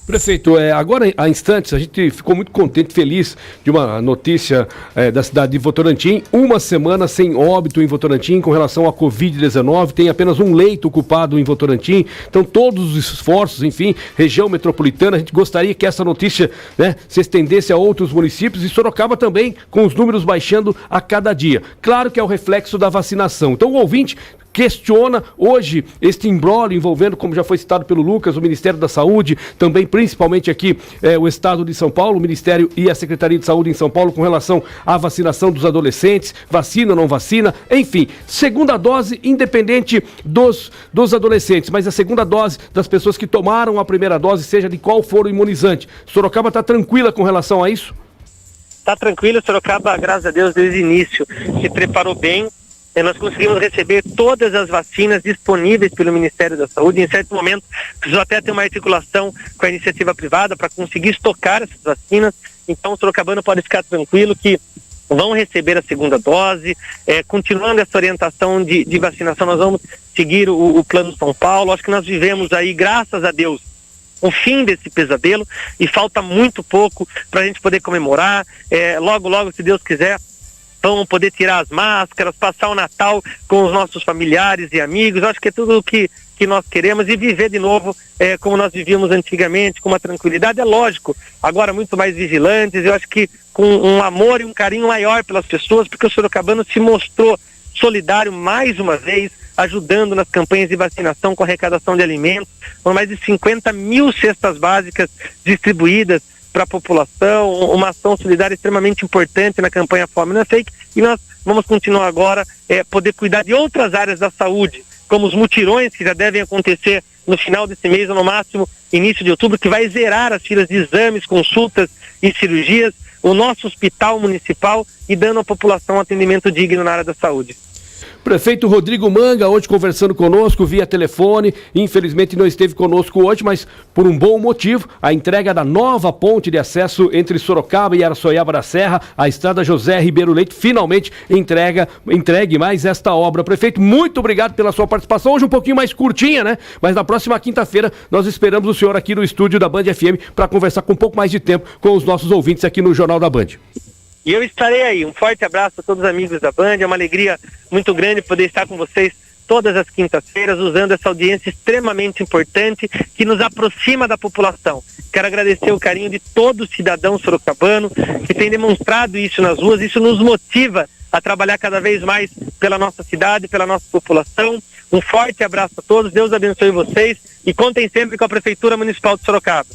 [SPEAKER 3] Prefeito, agora há instantes a gente ficou muito contente, feliz de uma notícia da cidade de Votorantim. Uma semana sem óbito em Votorantim com relação à Covid-19, tem apenas um leito ocupado em Votorantim. Então todos os esforços, enfim, região metropolitana, a gente gostaria que essa notícia, né, se estendesse a outros municípios, e Sorocaba também com os números baixando a cada dia. Claro que é o reflexo da vacinação. Então o ouvinte questiona hoje este imbróglio envolvendo, como já foi citado pelo Lucas, o Ministério da Saúde, também principalmente aqui o Estado de São Paulo, o Ministério e a Secretaria de Saúde em São Paulo com relação à vacinação dos adolescentes, vacina ou não vacina, enfim, segunda dose independente dos adolescentes, mas a segunda dose das pessoas que tomaram a primeira dose, seja de qual for o imunizante. Sorocaba está tranquila com relação a isso?
[SPEAKER 14] Está tranquilo, Sorocaba, graças a Deus, desde o início se preparou bem. Nós conseguimos receber todas as vacinas disponíveis pelo Ministério da Saúde. Em certo momento, precisou até ter uma articulação com a iniciativa privada para conseguir estocar essas vacinas. Então, o sorocabano pode ficar tranquilo que vão receber a segunda dose. Continuando essa orientação de vacinação, nós vamos seguir o Plano São Paulo. Acho que nós vivemos aí, graças a Deus, o fim desse pesadelo e falta muito pouco para a gente poder comemorar. Logo, logo, se Deus quiser, vamos poder tirar as máscaras, passar o Natal com os nossos familiares e amigos. Acho que é tudo o que nós queremos e viver de novo como nós vivíamos antigamente, com uma tranquilidade. É lógico, agora muito mais vigilantes. Eu acho que com um amor e um carinho maior pelas pessoas, porque o sorocabano se mostrou solidário mais uma vez, ajudando nas campanhas de vacinação com arrecadação de alimentos. Foram mais de 50 mil cestas básicas distribuídas para a população, uma ação solidária extremamente importante na campanha Fome Não é Fake, e nós vamos continuar agora poder cuidar de outras áreas da saúde, como os mutirões que já devem acontecer no final desse mês ou no máximo início de outubro, que vai zerar as filas de exames, consultas e cirurgias, o nosso hospital municipal e dando à população um atendimento digno na área da saúde.
[SPEAKER 3] Prefeito Rodrigo Manga, hoje conversando conosco via telefone, infelizmente não esteve conosco hoje, mas por um bom motivo, a entrega da nova ponte de acesso entre Sorocaba e Araçoiaba da Serra, a estrada José Ribeiro Leite, finalmente entregue mais esta obra. Prefeito, muito obrigado pela sua participação, hoje um pouquinho mais curtinha, né? Mas na próxima quinta-feira nós esperamos o senhor aqui no estúdio da Band FM para conversar com um pouco mais de tempo com os nossos ouvintes aqui no Jornal da Band.
[SPEAKER 14] E eu estarei aí. Um forte abraço a todos os amigos da Band. É uma alegria muito grande poder estar com vocês todas as quintas-feiras, usando essa audiência extremamente importante que nos aproxima da população. Quero agradecer o carinho de todo cidadão sorocabano que tem demonstrado isso nas ruas. Isso nos motiva a trabalhar cada vez mais pela nossa cidade, pela nossa população. Um forte abraço a todos. Deus abençoe vocês e contem sempre com a Prefeitura Municipal de Sorocaba.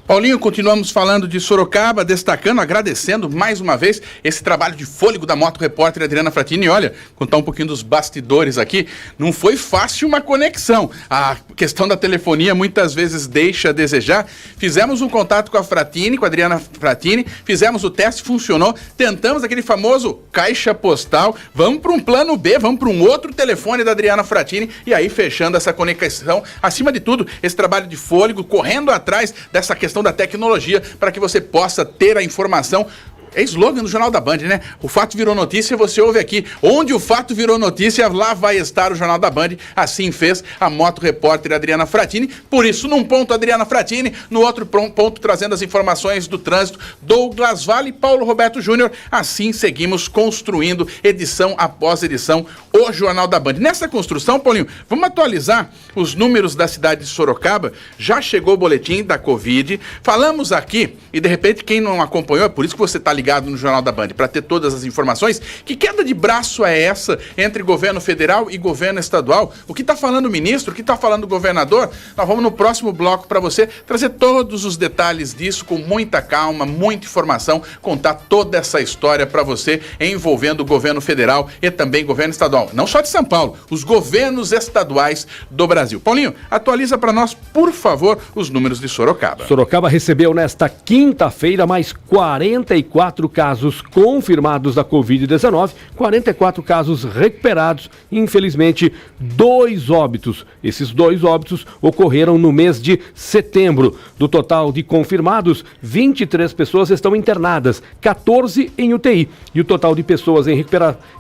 [SPEAKER 2] Paulinho, continuamos falando de Sorocaba, destacando, agradecendo mais uma vez esse trabalho de fôlego da Moto Repórter Adriana Fratini. E olha, contar um pouquinho dos bastidores aqui, não foi fácil uma conexão. A questão da telefonia muitas vezes deixa a desejar. Fizemos um contato com a Fratini, com a Adriana Fratini, fizemos o teste, funcionou, tentamos aquele famoso caixa postal, vamos para um plano B, vamos para um outro telefone da Adriana Fratini e aí fechando essa conexão. Acima de tudo, esse trabalho de fôlego, correndo atrás dessa questão da tecnologia para que você possa ter a informação. É slogan do Jornal da Band, né? O fato virou notícia, você ouve aqui. Onde o fato virou notícia, lá vai estar o Jornal da Band. Assim fez a Moto Repórter Adriana Fratini. Por isso, num ponto, Adriana Fratini. No outro ponto, trazendo as informações do trânsito, Douglas Vale e Paulo Roberto Júnior. Assim, seguimos construindo, edição após edição, o Jornal da Band. Nessa construção, Paulinho, vamos atualizar os números da cidade de Sorocaba. Já chegou o boletim da Covid. Falamos aqui, e de repente, quem não acompanhou, é por isso que você está ligado no Jornal da Band, para ter todas as informações. Que queda de braço é essa entre governo federal e governo estadual? O que está falando o ministro? O que está falando o governador? Nós vamos no próximo bloco para você trazer todos os detalhes disso com muita calma, muita informação, contar toda essa história para você envolvendo o governo federal e também governo estadual. Não só de São Paulo, os governos estaduais do Brasil. Paulinho, atualiza para nós, por favor, os números de Sorocaba.
[SPEAKER 3] Sorocaba recebeu nesta quinta-feira mais 44 casos confirmados da Covid-19, 44 casos recuperados e, infelizmente, 2 óbitos. Esses 2 óbitos ocorreram no mês de setembro. Do total de confirmados, 23 pessoas estão internadas, 14 em UTI. E o total de pessoas em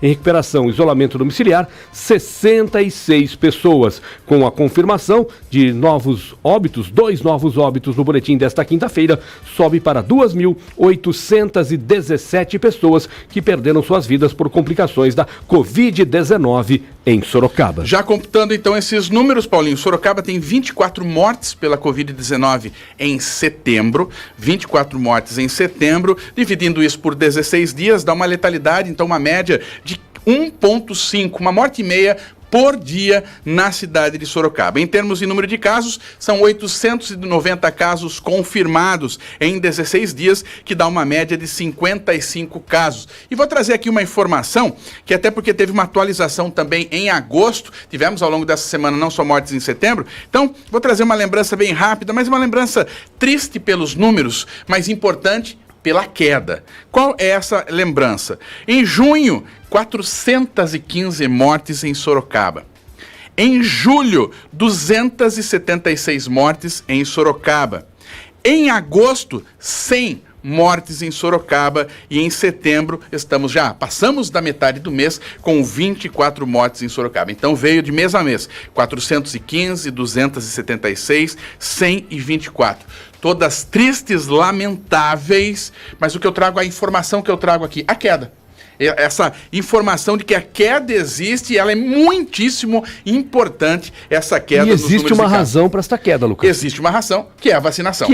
[SPEAKER 3] recuperação e isolamento domiciliar, 66 pessoas. Com a confirmação de novos óbitos, 2 novos óbitos no boletim desta quinta-feira, sobe para 2.817 pessoas que perderam suas vidas por complicações da Covid-19 em Sorocaba.
[SPEAKER 2] Já computando então esses números, Paulinho, Sorocaba tem 24 mortes pela Covid-19 em setembro, 24 mortes em setembro, dividindo isso por 16 dias, dá uma letalidade, então uma média de 1,5, uma morte e meia por dia na cidade de Sorocaba. Em termos de número de casos, são 890 casos confirmados em 16 dias, que dá uma média de 55 casos. E vou trazer aqui uma informação, que até porque teve uma atualização também em agosto, tivemos ao longo dessa semana não só mortes em setembro, então vou trazer uma lembrança bem rápida, mas uma lembrança triste pelos números, mas importante pela queda. Qual é essa lembrança? Em junho, 415 mortes em Sorocaba. Em julho, 276 mortes em Sorocaba. Em agosto, 100 mortes em Sorocaba e em setembro passamos da metade do mês com 24 mortes em Sorocaba. Então veio de mês a mês, 415, 276, 100 e 24. Todas tristes, lamentáveis, mas a informação que eu trago aqui, a queda. Essa informação de que a queda existe, ela é muitíssimo importante, essa queda.
[SPEAKER 3] E existe uma razão para esta queda, Lucas.
[SPEAKER 2] Existe uma razão, que é a vacinação.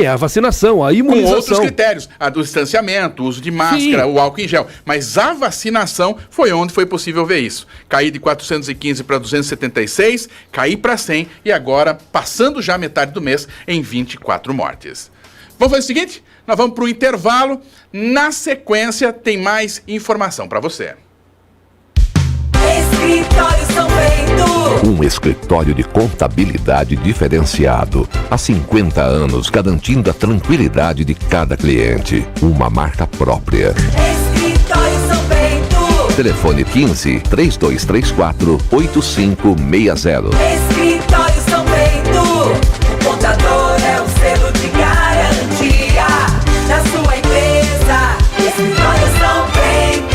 [SPEAKER 3] A imunização.
[SPEAKER 2] Com outros critérios, a do distanciamento, o uso de máscara, sim, o álcool em gel. Mas a vacinação foi onde foi possível ver isso. Cair de 415 para 276, cair para 100 e agora, passando já metade do mês, em 24 mortes. Vamos fazer o seguinte? Nós vamos para o intervalo. Na sequência, tem mais informação para você.
[SPEAKER 11] Escritório São Bento.
[SPEAKER 1] Um escritório de contabilidade diferenciado. Há 50 anos, garantindo a tranquilidade de cada cliente. Uma marca própria.
[SPEAKER 11] Escritório São Bento.
[SPEAKER 1] Telefone 15 3234 8560.
[SPEAKER 11] Escritório São Bento, o contador é o selo de garantia da sua empresa. Escritório São Bento.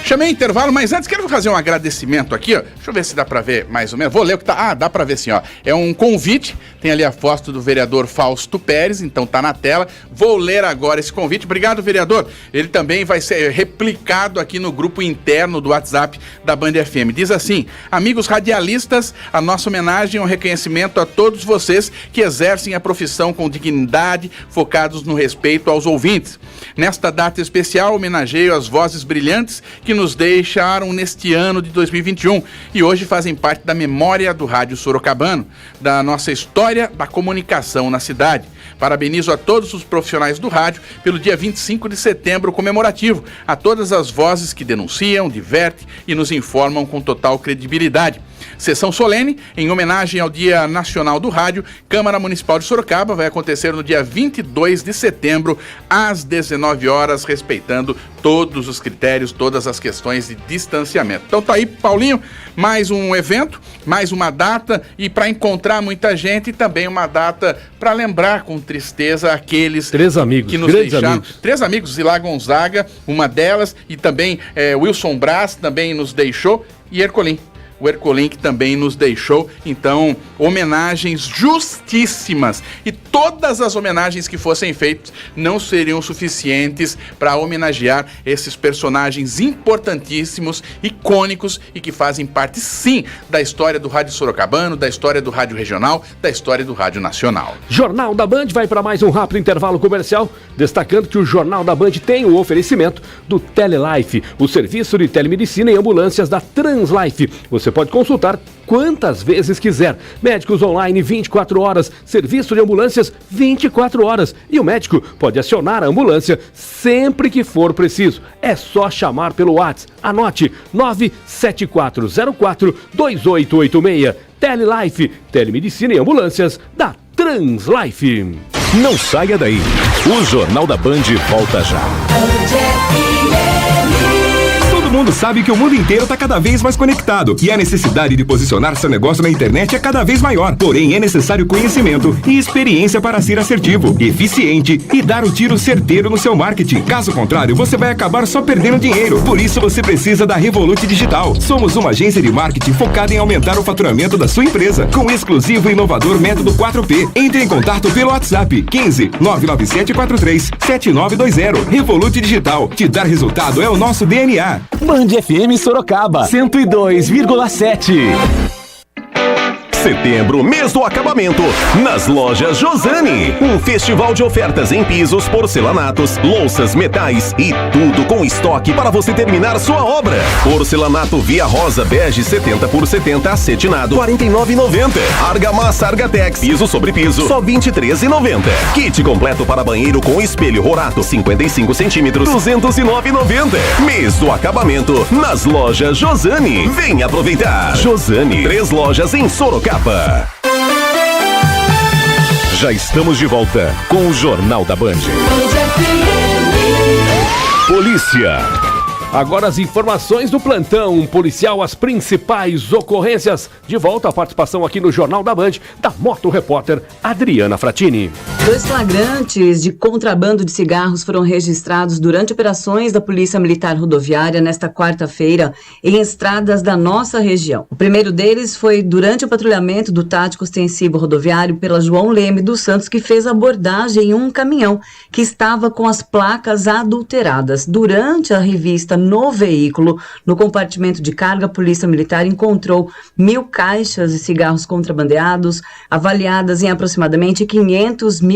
[SPEAKER 2] Chamei intervalo, mas antes quero fazer um agradecimento aqui, ó. Deixa eu ver se dá pra ver mais ou menos. Vou ler o que tá. Ah, dá pra ver sim, ó. É um convite, tem ali a foto do vereador Fausto Pérez, então tá na tela. Vou ler agora esse convite. Obrigado, vereador. Ele também vai ser replicado aqui no grupo interno do WhatsApp da Band FM. Diz assim: amigos radialistas, a nossa homenagem é um reconhecimento a todos vocês que exercem a profissão com dignidade, focados no respeito aos ouvintes. Nesta data especial, homenageio as vozes brilhantes que nos deixaram neste ano de 2021 e hoje fazem parte da memória do rádio sorocabano, da nossa história da comunicação na cidade. Parabenizo a todos os profissionais do rádio pelo dia 25 de setembro comemorativo, a todas as vozes que denunciam, divertem e nos informam com total credibilidade. Sessão solene, em homenagem ao Dia Nacional do Rádio, Câmara Municipal de Sorocaba, vai acontecer no dia 22 de setembro, às 19 horas, respeitando todos os critérios, todas as questões de distanciamento. Então tá aí, Paulinho, mais um evento, mais uma data, e para encontrar muita gente, e também uma data para lembrar com tristeza aqueles
[SPEAKER 3] três amigos,
[SPEAKER 2] que nos deixaram. Três amigos, Zilá Gonzaga, uma delas, e também Wilson Brás também nos deixou, e Ercolim. O Ercolim que também nos deixou. Então, homenagens justíssimas. E todas as homenagens que fossem feitas não seriam suficientes para homenagear esses personagens importantíssimos, icônicos e que fazem parte, sim, da história do rádio sorocabano, da história do rádio regional, da história do rádio nacional.
[SPEAKER 3] Jornal da Band vai para mais um rápido intervalo comercial, destacando que o Jornal da Band tem o oferecimento do Telelife, o serviço de telemedicina em ambulâncias da Translife. Você pode consultar quantas vezes quiser. Médicos online 24 horas, serviço de ambulâncias 24 horas. E o médico pode acionar a ambulância sempre que for preciso. É só chamar pelo WhatsApp. Anote 974042886. Telelife, telemedicina e ambulâncias da Translife.
[SPEAKER 1] Não saia daí. O Jornal da Band volta já.
[SPEAKER 15] Todo mundo sabe que o mundo inteiro está cada vez mais conectado e a necessidade de posicionar seu negócio na internet é cada vez maior. Porém, é necessário conhecimento e experiência para ser assertivo, eficiente e dar o tiro certeiro no seu marketing. Caso contrário, você vai acabar só perdendo dinheiro. Por isso, você precisa da Revolut Digital. Somos uma agência de marketing focada em aumentar o faturamento da sua empresa com o exclusivo e inovador método 4P. Entre em contato pelo WhatsApp 15 99743 7920. Revolut Digital. Te dar resultado é o nosso DNA.
[SPEAKER 12] Band FM Sorocaba 102,7.
[SPEAKER 1] Setembro, mês do acabamento, nas lojas Josani. Um festival de ofertas em pisos, porcelanatos, louças, metais e tudo com estoque para você terminar sua obra. Porcelanato Via Rosa Bege 70x70 acetinado, R$ 49,90. Argamassa Argatex, piso sobre piso, só R$ 23,90. Kit completo para banheiro com espelho Rorato, 55 centímetros, R$ 209,90. Mês do acabamento, nas lojas Josani. Vem aproveitar. Josani, 3 lojas em Sorocaba. Já estamos de volta com o Jornal da Band. Polícia.
[SPEAKER 3] Agora as informações do plantão. Um policial, as principais ocorrências. De volta a participação aqui no Jornal da Band, da Moto Repórter Adriana Fratini.
[SPEAKER 5] 2 flagrantes de contrabando de cigarros foram registrados durante operações da Polícia Militar Rodoviária nesta quarta-feira em estradas da nossa região. O primeiro deles foi durante o patrulhamento do Tático Ostensivo Rodoviário pela João Leme dos Santos, que fez abordagem em um caminhão que estava com as placas adulteradas. Durante a revista no veículo, no compartimento de carga, a Polícia Militar encontrou 1.000 caixas de cigarros contrabandeados, avaliadas em aproximadamente R$500 mil,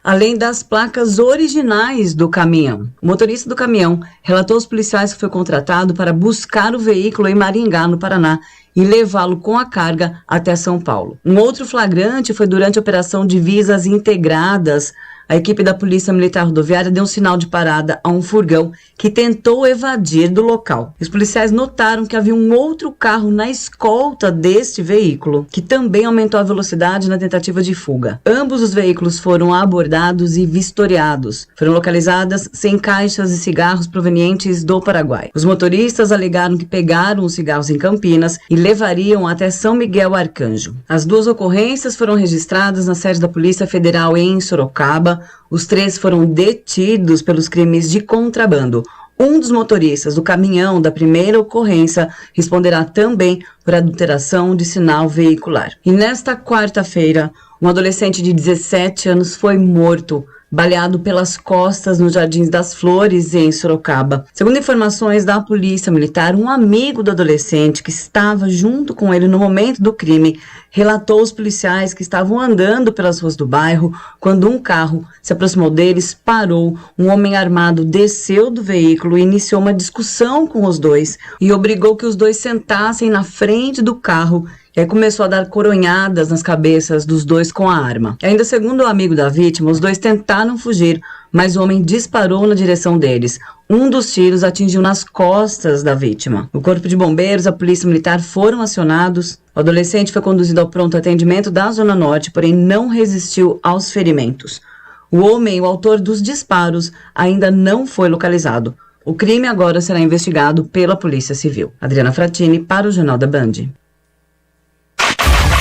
[SPEAKER 5] além das placas originais do caminhão. O motorista do caminhão relatou aos policiais que foi contratado para buscar o veículo em Maringá, no Paraná, e levá-lo com a carga até São Paulo. Um outro flagrante foi durante a operação Divisas Integradas, a equipe da Polícia Militar Rodoviária deu um sinal de parada a um furgão que tentou evadir do local. Os policiais notaram que havia um outro carro na escolta deste veículo, que também aumentou a velocidade na tentativa de fuga. Ambos os veículos foram abordados e vistoriados. Foram localizadas 100 caixas de cigarros provenientes do Paraguai. Os motoristas alegaram que pegaram os cigarros em Campinas e levariam até São Miguel Arcanjo. As duas ocorrências foram registradas na sede da Polícia Federal em Sorocaba. Os 3 foram detidos pelos crimes de contrabando. Um dos motoristas do caminhão da primeira ocorrência responderá também por adulteração de sinal veicular. E nesta quarta-feira, um adolescente de 17 anos foi morto, baleado pelas costas nos Jardins das Flores, em Sorocaba. Segundo informações da Polícia Militar, um amigo do adolescente que estava junto com ele no momento do crime relatou aos policiais que estavam andando pelas ruas do bairro quando um carro se aproximou deles, parou, um homem armado desceu do veículo e iniciou uma discussão com os dois e obrigou que os dois sentassem na frente do carro. E aí começou a dar coronhadas nas cabeças dos dois com a arma. E ainda segundo o amigo da vítima, os dois tentaram fugir, mas o homem disparou na direção deles. Um dos tiros atingiu nas costas da vítima. O Corpo de Bombeiros e a Polícia Militar foram acionados. O adolescente foi conduzido ao pronto atendimento da Zona Norte, porém não resistiu aos ferimentos. O homem, o autor dos disparos, ainda não foi localizado. O crime agora será investigado pela Polícia Civil. Adriana Fratini para o Jornal da Band.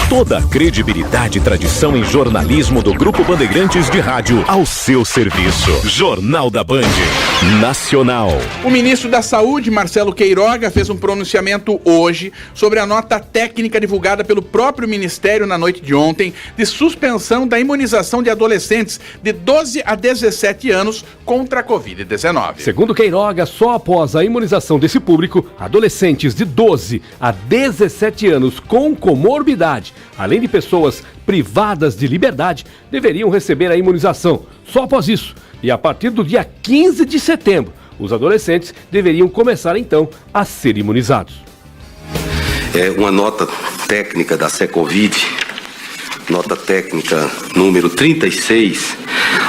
[SPEAKER 1] Toda a credibilidade e tradição em jornalismo do Grupo Bandeirantes de Rádio ao seu serviço. Jornal da Band Nacional.
[SPEAKER 2] O ministro da Saúde, Marcelo Queiroga, fez um pronunciamento hoje sobre a nota técnica divulgada pelo próprio Ministério na noite de ontem de suspensão da imunização de adolescentes de 12 a 17 anos contra a Covid-19.
[SPEAKER 3] Segundo Queiroga, só após a imunização desse público, adolescentes de 12 a 17 anos com comorbidade, além de pessoas privadas de liberdade, deveriam receber a imunização. Só após isso, e a partir do dia 15 de setembro, os adolescentes deveriam começar então a ser imunizados.
[SPEAKER 16] É uma nota técnica da Secovid, nota técnica número 36,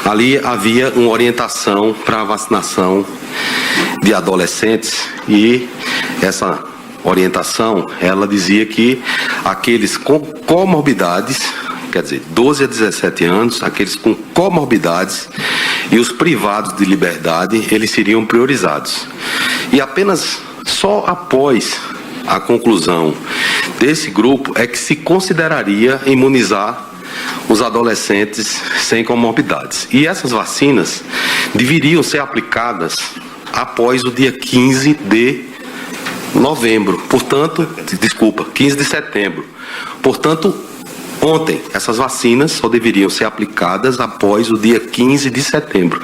[SPEAKER 16] ali havia uma orientação para a vacinação de adolescentes e essa orientação, ela dizia que aqueles com comorbidades, quer dizer, 12 a 17 anos, aqueles com comorbidades e os privados de liberdade, eles seriam priorizados. E apenas só após a conclusão desse grupo é que se consideraria imunizar os adolescentes sem comorbidades. E essas vacinas deveriam ser aplicadas após o dia 15 de novembro, portanto, 15 de setembro. Portanto, ontem, essas vacinas só deveriam ser aplicadas após o dia 15 de setembro.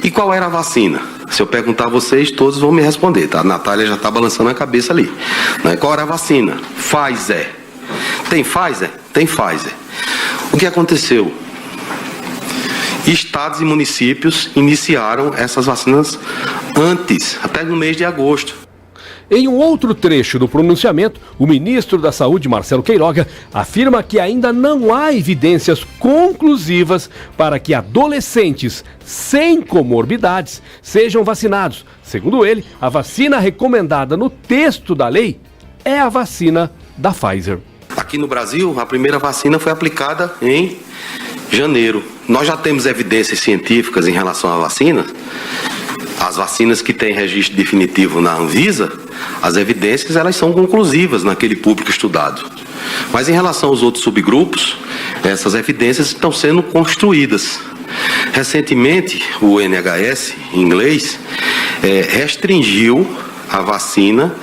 [SPEAKER 16] E qual era a vacina? Se eu perguntar a vocês, todos vão me responder, tá? A Natália já está balançando a cabeça ali. Qual era a vacina? Pfizer. Tem Pfizer? Tem Pfizer. O que aconteceu? Estados e municípios iniciaram essas vacinas antes, até no mês de agosto.
[SPEAKER 3] Em um outro trecho do pronunciamento, o ministro da Saúde, Marcelo Queiroga, afirma que ainda não há evidências conclusivas para que adolescentes sem comorbidades sejam vacinados. Segundo ele, a vacina recomendada no texto da lei é a vacina da Pfizer.
[SPEAKER 16] Aqui no Brasil, a primeira vacina foi aplicada em janeiro. Nós já temos evidências científicas em relação à vacina. As vacinas que têm registro definitivo na Anvisa, as evidências elas são conclusivas naquele público estudado. Mas em relação aos outros subgrupos, essas evidências estão sendo construídas. Recentemente, o NHS, em inglês, restringiu a vacina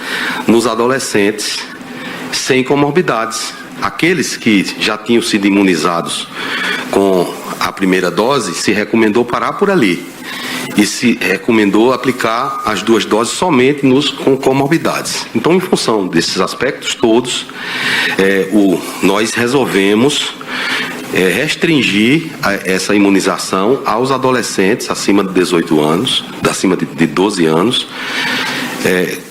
[SPEAKER 16] nos adolescentes sem comorbidades. Aqueles que já tinham sido imunizados com a primeira dose, se recomendou parar por ali. E se recomendou aplicar as 2 doses somente nos com comorbidades. Então, em função desses aspectos todos, nós resolvemos restringir essa imunização aos adolescentes acima de 18 anos, acima de 12 anos,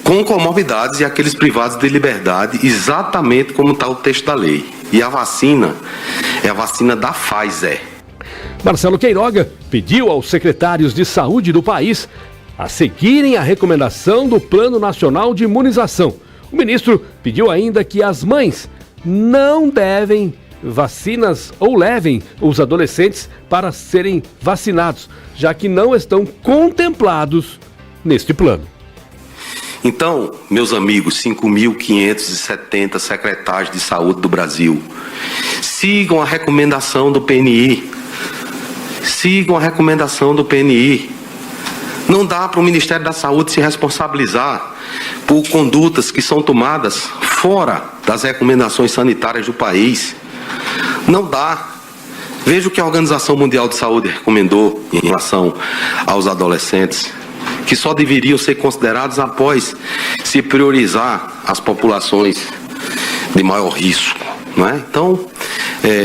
[SPEAKER 16] com comorbidades e aqueles privados de liberdade, exatamente como está o texto da lei. E a vacina é a vacina da Pfizer.
[SPEAKER 3] Marcelo Queiroga pediu aos secretários de saúde do país a seguirem a recomendação do Plano Nacional de Imunização. O ministro pediu ainda que as mães não devem vacinas ou levem os adolescentes para serem vacinados, já que não estão contemplados neste plano.
[SPEAKER 16] Então, meus amigos, 5.570 secretários de saúde do Brasil, sigam a recomendação do PNI. Sigam a recomendação do PNI. Não dá para o Ministério da Saúde se responsabilizar por condutas que são tomadas fora das recomendações sanitárias do país. Não dá. Veja o que a Organização Mundial de Saúde recomendou em relação aos adolescentes, que só deveriam ser considerados após se priorizar as populações de maior risco, não é? Então,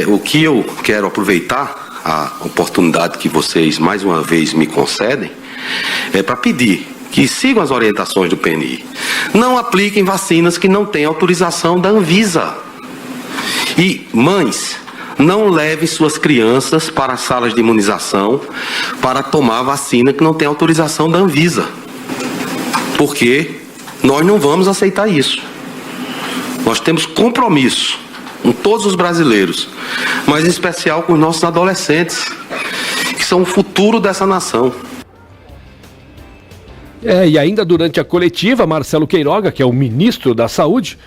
[SPEAKER 16] o que eu quero aproveitar a oportunidade que vocês mais uma vez me concedem é para pedir que sigam as orientações do PNI. Não apliquem vacinas que não têm autorização da Anvisa. E, mães, não levem suas crianças para as salas de imunização para tomar vacina que não tem autorização da Anvisa. Porque nós não vamos aceitar isso. Nós temos compromisso com todos os brasileiros, mas em especial com os nossos adolescentes, que são o futuro dessa nação.
[SPEAKER 3] E ainda durante a coletiva, Marcelo Queiroga, que é o ministro da Saúde,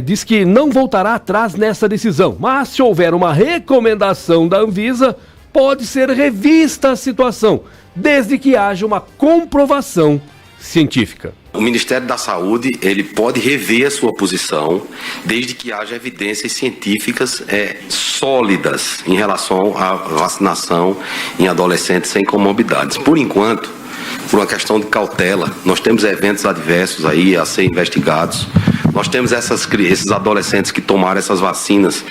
[SPEAKER 3] diz que não voltará atrás nessa decisão. Mas se houver uma recomendação da Anvisa, pode ser revista a situação, desde que haja uma comprovação científica.
[SPEAKER 16] O Ministério da Saúde, ele pode rever a sua posição, desde que haja evidências científicas sólidas em relação à vacinação em adolescentes sem comorbidades. Por enquanto, por uma questão de cautela, nós temos eventos adversos aí a ser investigados. Nós temos esses adolescentes que tomaram essas vacinas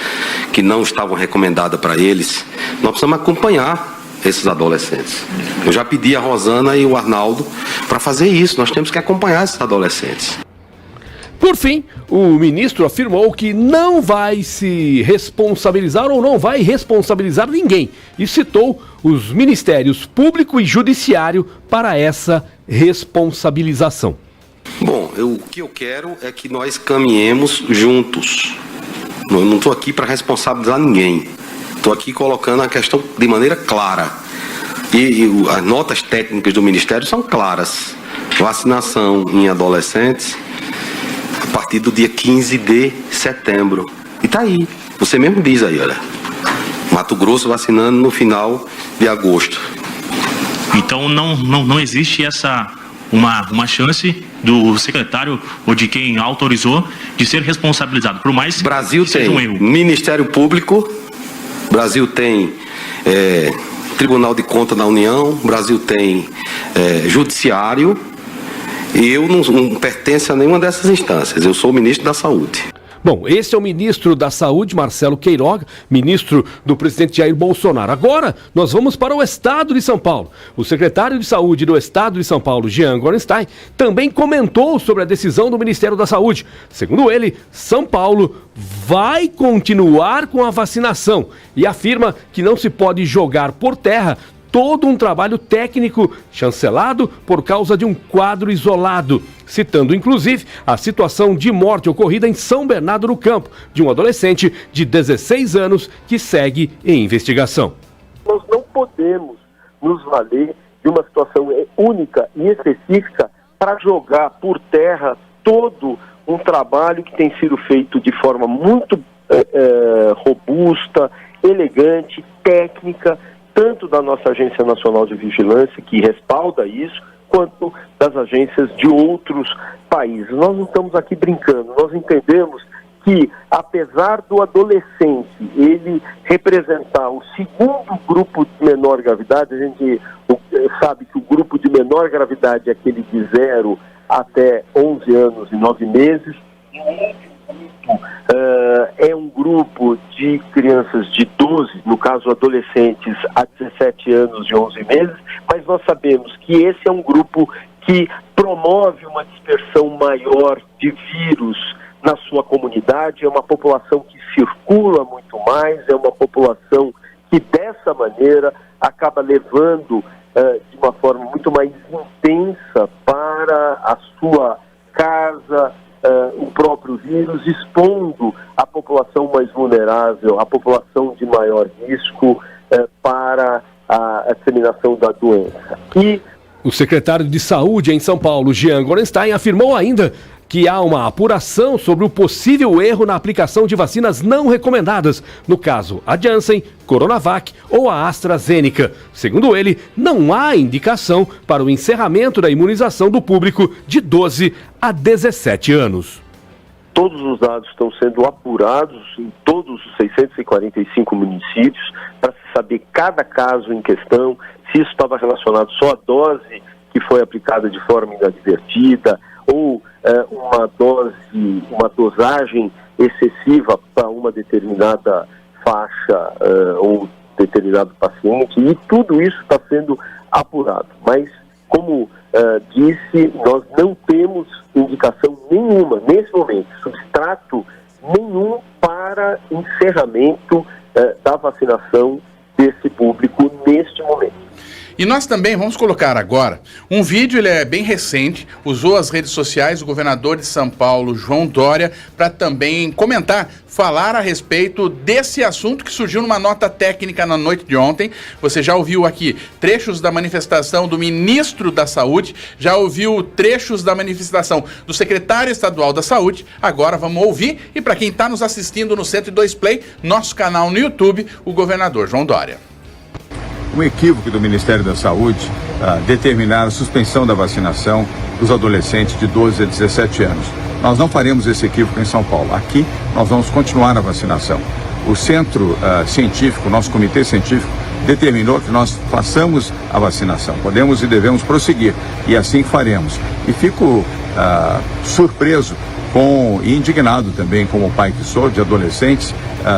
[SPEAKER 16] que não estavam recomendadas para eles. Nós precisamos acompanhar esses adolescentes. Eu já pedi a Rosana e o Arnaldo para fazer isso. Nós temos que acompanhar esses adolescentes.
[SPEAKER 3] Por fim, o ministro afirmou que não vai se responsabilizar ou não vai responsabilizar ninguém e citou os ministérios público e judiciário para essa responsabilização.
[SPEAKER 16] Bom, o que eu quero é que nós caminhemos juntos. Eu não estou aqui para responsabilizar ninguém. Estou aqui colocando a questão de maneira clara. E as notas técnicas do Ministério são claras. Vacinação em adolescentes a partir do dia 15 de setembro. E tá aí. Você mesmo diz aí, olha. Mato Grosso vacinando no final de agosto.
[SPEAKER 17] Então não existe uma chance do secretário ou de quem autorizou de ser responsabilizado, por mais
[SPEAKER 16] Brasil
[SPEAKER 17] que seja um erro.
[SPEAKER 16] Ministério Público, Brasil tem Tribunal de Contas da União, Brasil tem Judiciário, e eu não pertenço a nenhuma dessas instâncias, eu sou o ministro da Saúde.
[SPEAKER 3] Bom, esse é o ministro da Saúde, Marcelo Queiroga, ministro do presidente Jair Bolsonaro. Agora, nós vamos para o estado de São Paulo. O secretário de Saúde do estado de São Paulo, Jean Gorenstein, também comentou sobre a decisão do Ministério da Saúde. Segundo ele, São Paulo vai continuar com a vacinação e afirma que não se pode jogar por terra todo um trabalho técnico chancelado por causa de um quadro isolado, citando inclusive a situação de morte ocorrida em São Bernardo do Campo, de um adolescente de 16 anos que segue em investigação.
[SPEAKER 18] Nós não podemos nos valer de uma situação única e específica para jogar por terra todo um trabalho que tem sido feito de forma muito robusta, elegante, técnica, tanto da nossa Agência Nacional de Vigilância, que respalda isso, quanto das agências de outros países. Nós não estamos aqui brincando, nós entendemos que, apesar do adolescente ele representar o segundo grupo de menor gravidade, a gente sabe que o grupo de menor gravidade é aquele de 0 até 11 anos e 9 meses, é um grupo de crianças de 12, no caso adolescentes a 17 anos e 11 meses, mas nós sabemos que esse é um grupo que promove uma dispersão maior de vírus na sua comunidade, é uma população que circula muito mais, é uma população que dessa maneira acaba levando de uma forma muito mais intensa para a sua casa o próprio vírus, expondo a população mais vulnerável, a população de maior risco para a disseminação da doença. E
[SPEAKER 3] o secretário de Saúde em São Paulo, Jean Gorenstein, afirmou ainda que há uma apuração sobre o possível erro na aplicação de vacinas não recomendadas, no caso a Janssen, Coronavac ou a AstraZeneca. Segundo ele, não há indicação para o encerramento da imunização do público de 12 a 17 anos.
[SPEAKER 18] Todos os dados estão sendo apurados em todos os 645 municípios para se saber cada caso em questão, se isso estava relacionado só à dose que foi aplicada de forma inadvertida ou uma dosagem excessiva para uma determinada faixa ou determinado paciente, e tudo isso está sendo apurado. Mas, como disse, nós não temos indicação nenhuma, nesse momento, substrato nenhum para encerramento da vacinação desse público neste momento.
[SPEAKER 2] E nós também vamos colocar agora um vídeo, ele é bem recente, usou as redes sociais o governador de São Paulo, João Dória, para também comentar, falar a respeito desse assunto que surgiu numa nota técnica na noite de ontem. Você já ouviu aqui trechos da manifestação do ministro da Saúde, já ouviu trechos da manifestação do secretário estadual da Saúde, agora vamos ouvir, e para quem está nos assistindo no 102 Play, nosso canal no YouTube, o governador João Dória.
[SPEAKER 19] Um equívoco do Ministério da Saúde determinar a suspensão da vacinação dos adolescentes de 12 a 17 anos. Nós não faremos esse equívoco em São Paulo. Aqui nós vamos continuar a vacinação. O centro científico, nosso comitê científico, determinou que nós façamos a vacinação. Podemos e devemos prosseguir, e assim faremos. E fico surpreso e indignado também, como pai que sou, de adolescentes,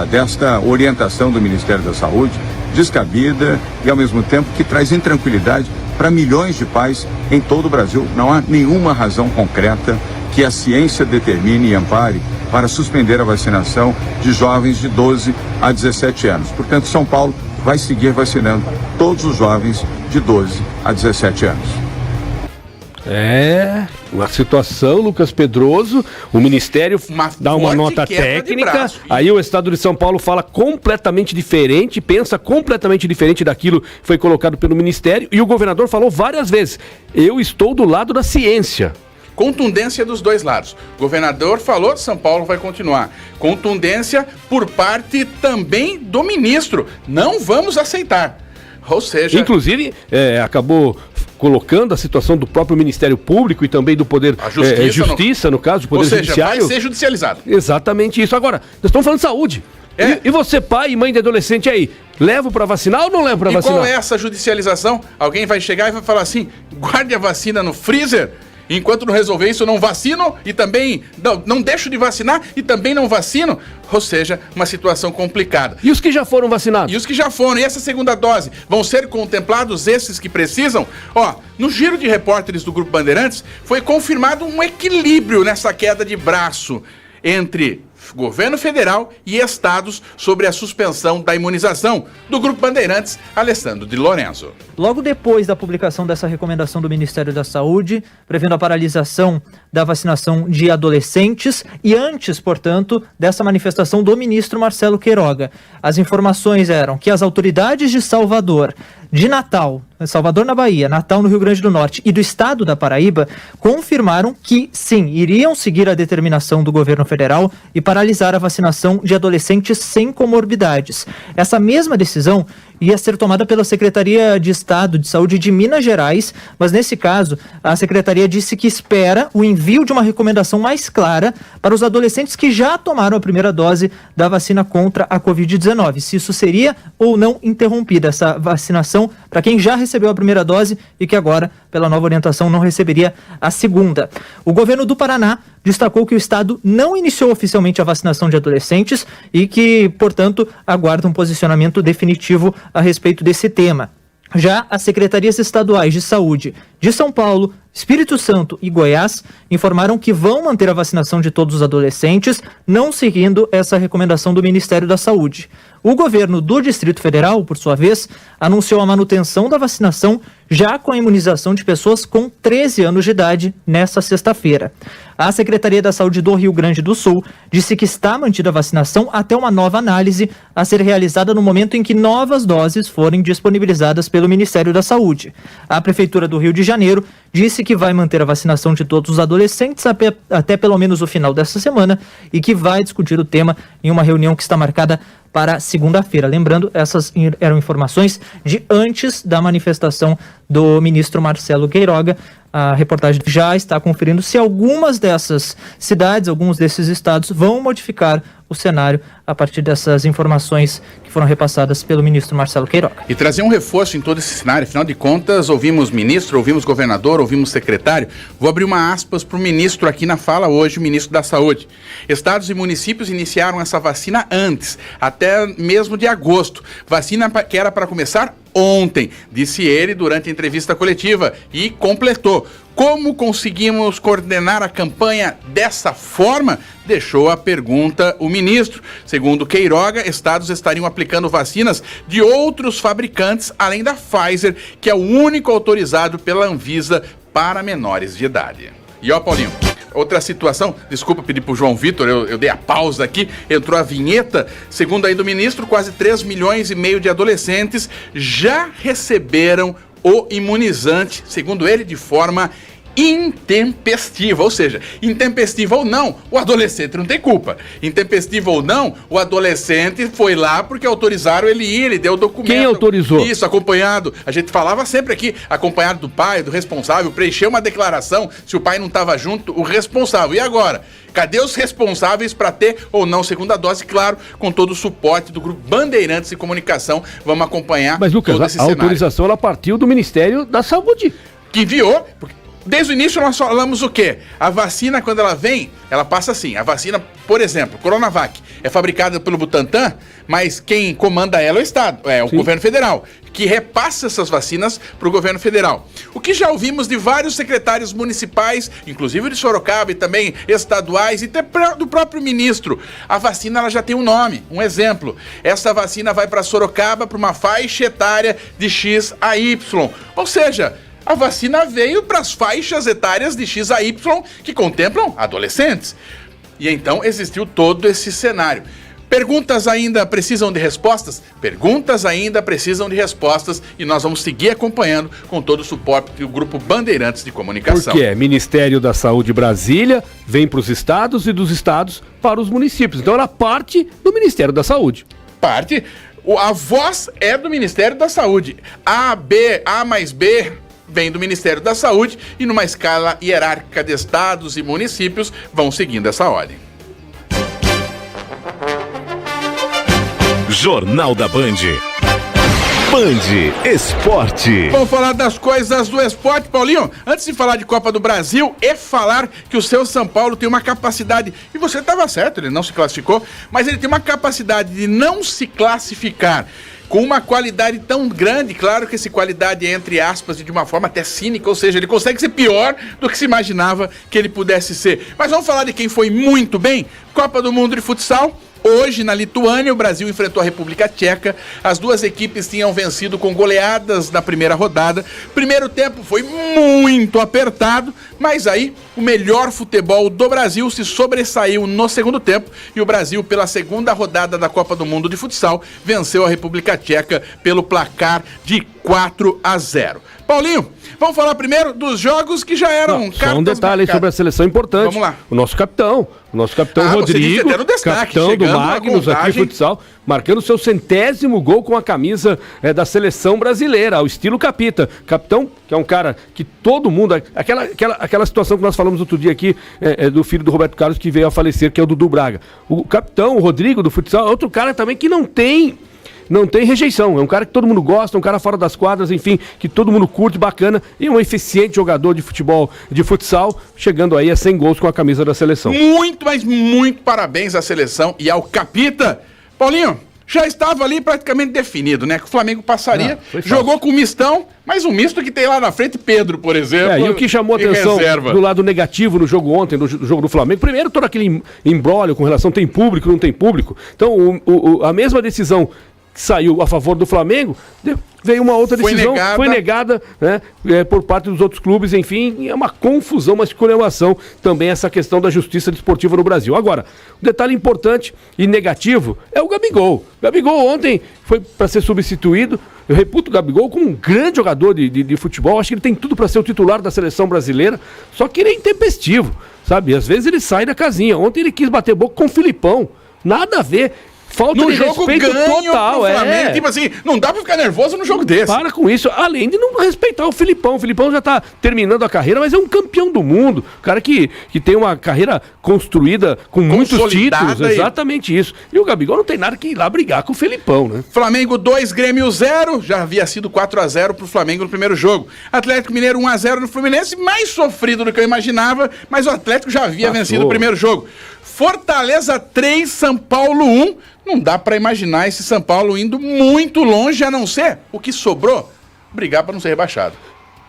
[SPEAKER 19] desta orientação do Ministério da Saúde, descabida e ao mesmo tempo que traz intranquilidade para milhões de pais em todo o Brasil. Não há nenhuma razão concreta que a ciência determine e ampare para suspender a vacinação de jovens de 12 a 17 anos. Portanto, São Paulo vai seguir vacinando todos os jovens de 12 a 17 anos.
[SPEAKER 3] É, uma situação, Lucas Pedroso, o Ministério dá uma nota técnica, aí o Estado de São Paulo fala completamente diferente, pensa completamente diferente daquilo que foi colocado pelo Ministério, e o governador falou várias vezes, eu estou do lado da ciência.
[SPEAKER 2] Contundência dos dois lados. O governador falou, São Paulo vai continuar. Contundência por parte também do ministro. Não vamos aceitar. Ou seja...
[SPEAKER 3] Inclusive, acabou colocando a situação do próprio Ministério Público e também do Poder Justiça, no caso, do Poder Judiciário.
[SPEAKER 2] Vai ser judicializado.
[SPEAKER 3] Exatamente isso. Agora, nós estamos falando de saúde. E você, pai e mãe de adolescente aí, levo para vacinar ou não levo para vacinar?
[SPEAKER 2] E qual é essa judicialização? Alguém vai chegar e vai falar assim, guarde a vacina no freezer, enquanto não resolver isso, não vacino e também não deixo de vacinar e também não vacino. Ou seja, uma situação complicada.
[SPEAKER 3] E os que já foram vacinados?
[SPEAKER 2] E os que já foram, e essa segunda dose, vão ser contemplados esses que precisam? Ó, no giro de repórteres do Grupo Bandeirantes, foi confirmado um equilíbrio nessa queda de braço entre governo federal e estados sobre a suspensão da imunização. Do Grupo Bandeirantes, Alessandro de Lorenzo.
[SPEAKER 20] Logo depois da publicação dessa recomendação do Ministério da Saúde, prevendo a paralisação da vacinação de adolescentes e antes, portanto, dessa manifestação do ministro Marcelo Queiroga, as informações eram que as autoridades de Salvador, de Natal, Salvador na Bahia, Natal no Rio Grande do Norte e do estado da Paraíba, confirmaram que, sim, iriam seguir a determinação do governo federal e paralisar a vacinação de adolescentes sem comorbidades. Essa mesma decisão ia ser tomada pela Secretaria de Estado de Saúde de Minas Gerais, mas nesse caso, a Secretaria disse que espera o envio de uma recomendação mais clara para os adolescentes que já tomaram a primeira dose da vacina contra a Covid-19, se isso seria ou não interrompida, essa vacinação para quem já recebeu a primeira dose e que agora, pela nova orientação, não receberia a segunda. O governo do Paraná destacou que o estado não iniciou oficialmente a vacinação de adolescentes e que, portanto, aguarda um posicionamento definitivo a respeito desse tema. Já as secretarias estaduais de saúde de São Paulo, Espírito Santo e Goiás informaram que vão manter a vacinação de todos os adolescentes, não seguindo essa recomendação do Ministério da Saúde. O governo do Distrito Federal, por sua vez, anunciou a manutenção da vacinação já com a imunização de pessoas com 13 anos de idade nesta sexta-feira. A Secretaria da Saúde do Rio Grande do Sul disse que está mantida a vacinação até uma nova análise a ser realizada no momento em que novas doses forem disponibilizadas pelo Ministério da Saúde. A Prefeitura do Rio de Janeiro disse que vai manter a vacinação de todos os adolescentes até pelo menos o final desta semana e que vai discutir o tema em uma reunião que está marcada para segunda-feira. Lembrando, essas eram informações de antes da manifestação do ministro Marcelo Queiroga. A reportagem já está conferindo se algumas dessas cidades, alguns desses estados vão modificar o cenário a partir dessas informações que foram repassadas pelo ministro Marcelo Queiroga.
[SPEAKER 2] E trazer um reforço em todo esse cenário. Afinal de contas, ouvimos ministro, ouvimos governador, ouvimos secretário. Vou abrir uma aspas para o ministro aqui na fala hoje, o ministro da Saúde. Estados e municípios iniciaram essa vacina antes, até mesmo de agosto. Vacina que era para começar ontem, disse ele durante a entrevista coletiva e completou. Como conseguimos coordenar a campanha dessa forma? Deixou a pergunta o ministro. Segundo Queiroga, estados estariam aplicando vacinas de outros fabricantes, além da Pfizer, que é o único autorizado pela Anvisa para menores de idade. E ó, Paulinho, outra situação, desculpa pedir pro João Vitor, eu dei a pausa aqui, entrou a vinheta. Segundo ainda o ministro, quase 3,5 milhões de adolescentes já receberam o imunizante, segundo ele, de forma intempestiva, ou seja, intempestiva ou não, o adolescente não tem culpa. Intempestiva ou não, o adolescente foi lá porque autorizaram ele ir, ele deu o documento.
[SPEAKER 3] Quem autorizou?
[SPEAKER 2] Isso, acompanhado. A gente falava sempre aqui, acompanhado do pai, do responsável, preencher uma declaração, se o pai não estava junto, o responsável. E agora? Cadê os responsáveis para ter ou não segunda dose? Claro, com todo o suporte do Grupo Bandeirantes de Comunicação, vamos acompanhar.
[SPEAKER 3] Mas, Lucas,
[SPEAKER 2] todo esse
[SPEAKER 3] a
[SPEAKER 2] cenário.
[SPEAKER 3] autorização ela partiu do Ministério da Saúde.
[SPEAKER 2] Que enviou, porque desde o início nós falamos o quê? A vacina, quando ela vem, ela passa assim. A vacina, por exemplo, Coronavac, é fabricada pelo Butantan, mas quem comanda ela é o Estado, é o governo federal, que repassa essas vacinas para o governo federal. O que já ouvimos de vários secretários municipais, inclusive de Sorocaba e também estaduais, e até do próprio ministro. A vacina ela já tem um nome, um exemplo. Essa vacina vai para Sorocaba para uma faixa etária de X a Y. Ou seja, a vacina veio para as faixas etárias de X a Y que contemplam adolescentes. E então existiu todo esse cenário. Perguntas ainda precisam de respostas? Perguntas ainda precisam de respostas e nós vamos seguir acompanhando com todo o suporte do Grupo Bandeirantes de Comunicação.
[SPEAKER 3] Porque Ministério da Saúde Brasília vem para os estados e dos estados para os municípios. Então ela parte do Ministério da Saúde.
[SPEAKER 2] Parte. A voz é do Ministério da Saúde. A, B, A mais B vem do Ministério da Saúde e numa escala hierárquica de estados e municípios vão seguindo essa ordem.
[SPEAKER 1] Jornal da Band. Band Esporte.
[SPEAKER 2] Vamos falar das coisas do esporte, Paulinho. Antes de falar de Copa do Brasil e falar que o seu São Paulo tem uma capacidade, e você estava certo, ele não se classificou, mas ele tem uma capacidade de não se classificar com uma qualidade tão grande, claro que essa qualidade é entre aspas e de uma forma até cínica, ou seja, ele consegue ser pior do que se imaginava que ele pudesse ser. Mas vamos falar de quem foi muito bem. Copa do Mundo de Futsal. Hoje, na Lituânia, o Brasil enfrentou a República Tcheca. As duas equipes tinham vencido com goleadas na primeira rodada. Primeiro tempo foi muito apertado, mas aí o melhor futebol do Brasil se sobressaiu no segundo tempo e o Brasil, pela segunda rodada da Copa do Mundo de Futsal, venceu a República Tcheca pelo placar de 4-0. Paulinho, vamos falar primeiro dos jogos que já eram
[SPEAKER 3] cartas. Só um detalhe aí sobre a seleção importante. Vamos lá. O nosso capitão Rodrigo, capitão do Magnus aqui, futsal, marcando seu 100º gol com a camisa da seleção brasileira, ao estilo Capita. Capitão, que é um cara que todo mundo... Aquela situação que nós falamos outro dia aqui, do filho do Roberto Carlos que veio a falecer, que é o Dudu Braga. O capitão, o Rodrigo do futsal, é outro cara também que não tem rejeição, é um cara que todo mundo gosta, um cara fora das quadras, enfim, que todo mundo curte, bacana, e um eficiente jogador de futebol, de futsal, chegando aí a 100 gols com a camisa da seleção.
[SPEAKER 2] Muito, mas muito parabéns à seleção e ao Capita. Paulinho, já estava ali praticamente definido, né? Que o Flamengo passaria, jogou com o mistão, mas um misto que tem lá na frente Pedro, por exemplo.
[SPEAKER 3] E o que chamou a atenção do lado negativo no jogo ontem, no jogo do Flamengo, primeiro todo aquele imbróglio com relação tem público, não tem público. Então, a mesma decisão que saiu a favor do Flamengo, veio uma outra decisão, foi negada, né, por parte dos outros clubes, enfim, é uma confusão, uma esculhambação também essa questão da justiça desportiva no Brasil. Agora, um detalhe importante e negativo é o Gabigol. O Gabigol ontem foi para ser substituído, eu reputo o Gabigol como um grande jogador de futebol, acho que ele tem tudo para ser o titular da seleção brasileira, só que ele é intempestivo, sabe? Às vezes ele sai da casinha. Ontem ele quis bater boca com o Filipão, nada a ver. Falta de respeito total,
[SPEAKER 2] Flamengo, tipo assim, não dá pra ficar nervoso num jogo desse.
[SPEAKER 3] Para com isso, além de não respeitar o Filipão. O Filipão já tá terminando a carreira, mas é um campeão do mundo. O cara que tem uma carreira construída com muitos títulos, exatamente isso. E o Gabigol não tem nada que ir lá brigar com o Filipão, né?
[SPEAKER 2] Flamengo 2, Grêmio 0, já havia sido 4-0 pro Flamengo no primeiro jogo. Atlético Mineiro 1-0 no Fluminense, mais sofrido do que eu imaginava, mas o Atlético já havia vencido o primeiro jogo. Fortaleza 3, São Paulo 1. Não dá pra imaginar esse São Paulo indo muito longe, a não ser o que sobrou, brigar pra não ser rebaixado.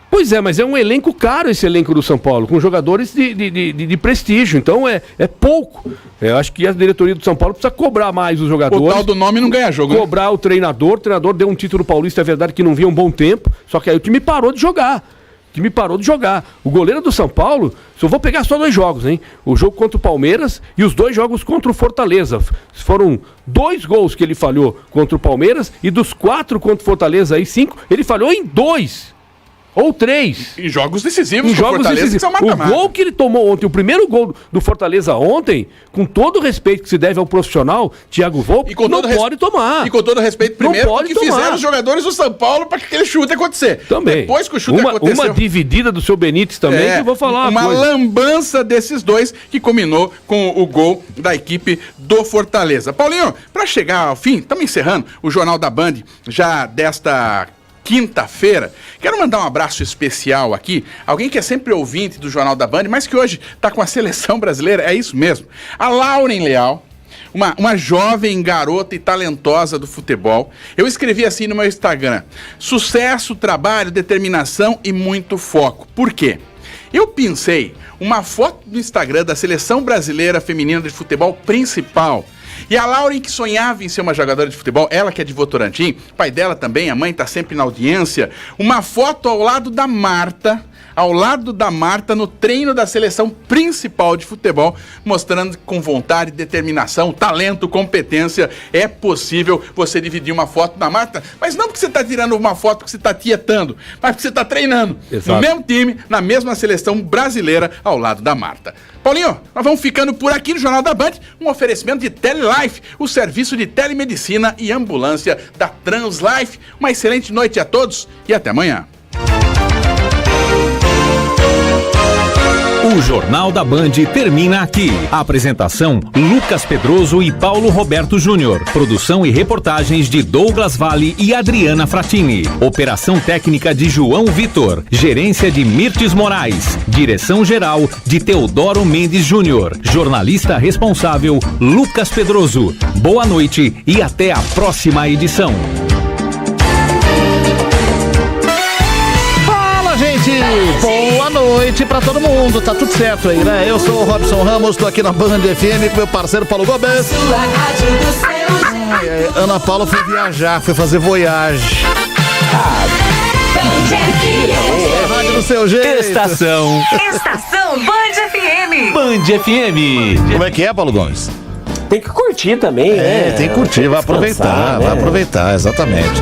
[SPEAKER 3] Pois é, mas é um elenco caro esse elenco do São Paulo, com jogadores de prestígio, então é pouco. Eu acho que a diretoria do São Paulo precisa cobrar mais os jogadores.
[SPEAKER 2] O tal do nome não ganha jogo,
[SPEAKER 3] cobrar o treinador deu um título paulista, é verdade que não vinha um bom tempo, só que aí o time parou de jogar. O goleiro do São Paulo, se eu vou pegar só 2 jogos, hein? O jogo contra o Palmeiras e os 2 jogos contra o Fortaleza. Foram 2 gols que ele falhou contra o Palmeiras e dos 4 contra o Fortaleza, aí 5, ele falhou em 2. Ou 3.
[SPEAKER 2] Em jogos decisivos, que são
[SPEAKER 3] mata-mata. O gol que ele tomou ontem, o primeiro gol do Fortaleza ontem, com todo o respeito que se deve ao profissional, Thiago Volpi, não pode tomar.
[SPEAKER 2] E com todo o respeito, primeiro, que fizeram os jogadores do São Paulo para que aquele chute acontecer.
[SPEAKER 3] Também.
[SPEAKER 2] Depois que o chute aconteceu...
[SPEAKER 3] Uma dividida do seu Benítez também, que eu vou falar
[SPEAKER 2] uma lambança desses dois, que combinou com o gol da equipe do Fortaleza. Paulinho, para chegar ao fim, estamos encerrando o Jornal da Band, já desta quinta-feira. Quero mandar um abraço especial aqui, alguém que é sempre ouvinte do Jornal da Band, mas que hoje está com a seleção brasileira, é isso mesmo. A Lauren Leal, uma jovem garota e talentosa do futebol. Eu escrevi assim no meu Instagram: sucesso, trabalho, determinação e muito foco. Por quê? Eu pensei uma foto do Instagram da seleção brasileira feminina de futebol principal. E a Lauren, que sonhava em ser uma jogadora de futebol, ela que é de Votorantim, pai dela também, a mãe tá sempre na audiência, uma foto ao lado da Marta no treino da seleção principal de futebol, mostrando que com vontade, determinação, talento, competência, é possível você dividir uma foto da Marta, mas não porque você tá tirando uma foto porque você tá tietando, mas porque você tá treinando. Exato. No mesmo time, na mesma seleção brasileira, ao lado da Marta. Paulinho, nós vamos ficando por aqui no Jornal da Band, um oferecimento de Telelife, o serviço de telemedicina e ambulância da Translife. Uma excelente noite a todos e até amanhã.
[SPEAKER 12] O Jornal da Band termina aqui. Apresentação: Lucas Pedroso e Paulo Roberto Júnior. Produção e reportagens de Douglas Vale e Adriana Fratini. Operação técnica de João Vitor. Gerência de Mirtes Moraes. Direção-geral de Teodoro Mendes Júnior. Jornalista responsável, Lucas Pedroso. Boa noite e até a próxima edição.
[SPEAKER 21] Boa noite pra todo mundo, tá tudo certo aí, né? Eu sou o Robson Ramos, tô aqui na Band FM com meu parceiro Paulo Gomes. Ana Paula foi viajar, foi fazer voyage. Rádio do seu jeito.
[SPEAKER 12] Estação
[SPEAKER 11] Band FM.
[SPEAKER 12] Band FM.
[SPEAKER 21] Como é que é, Paulo Gomes?
[SPEAKER 22] Tem que curtir também, né?
[SPEAKER 21] Tem que curtir, vai aproveitar, exatamente.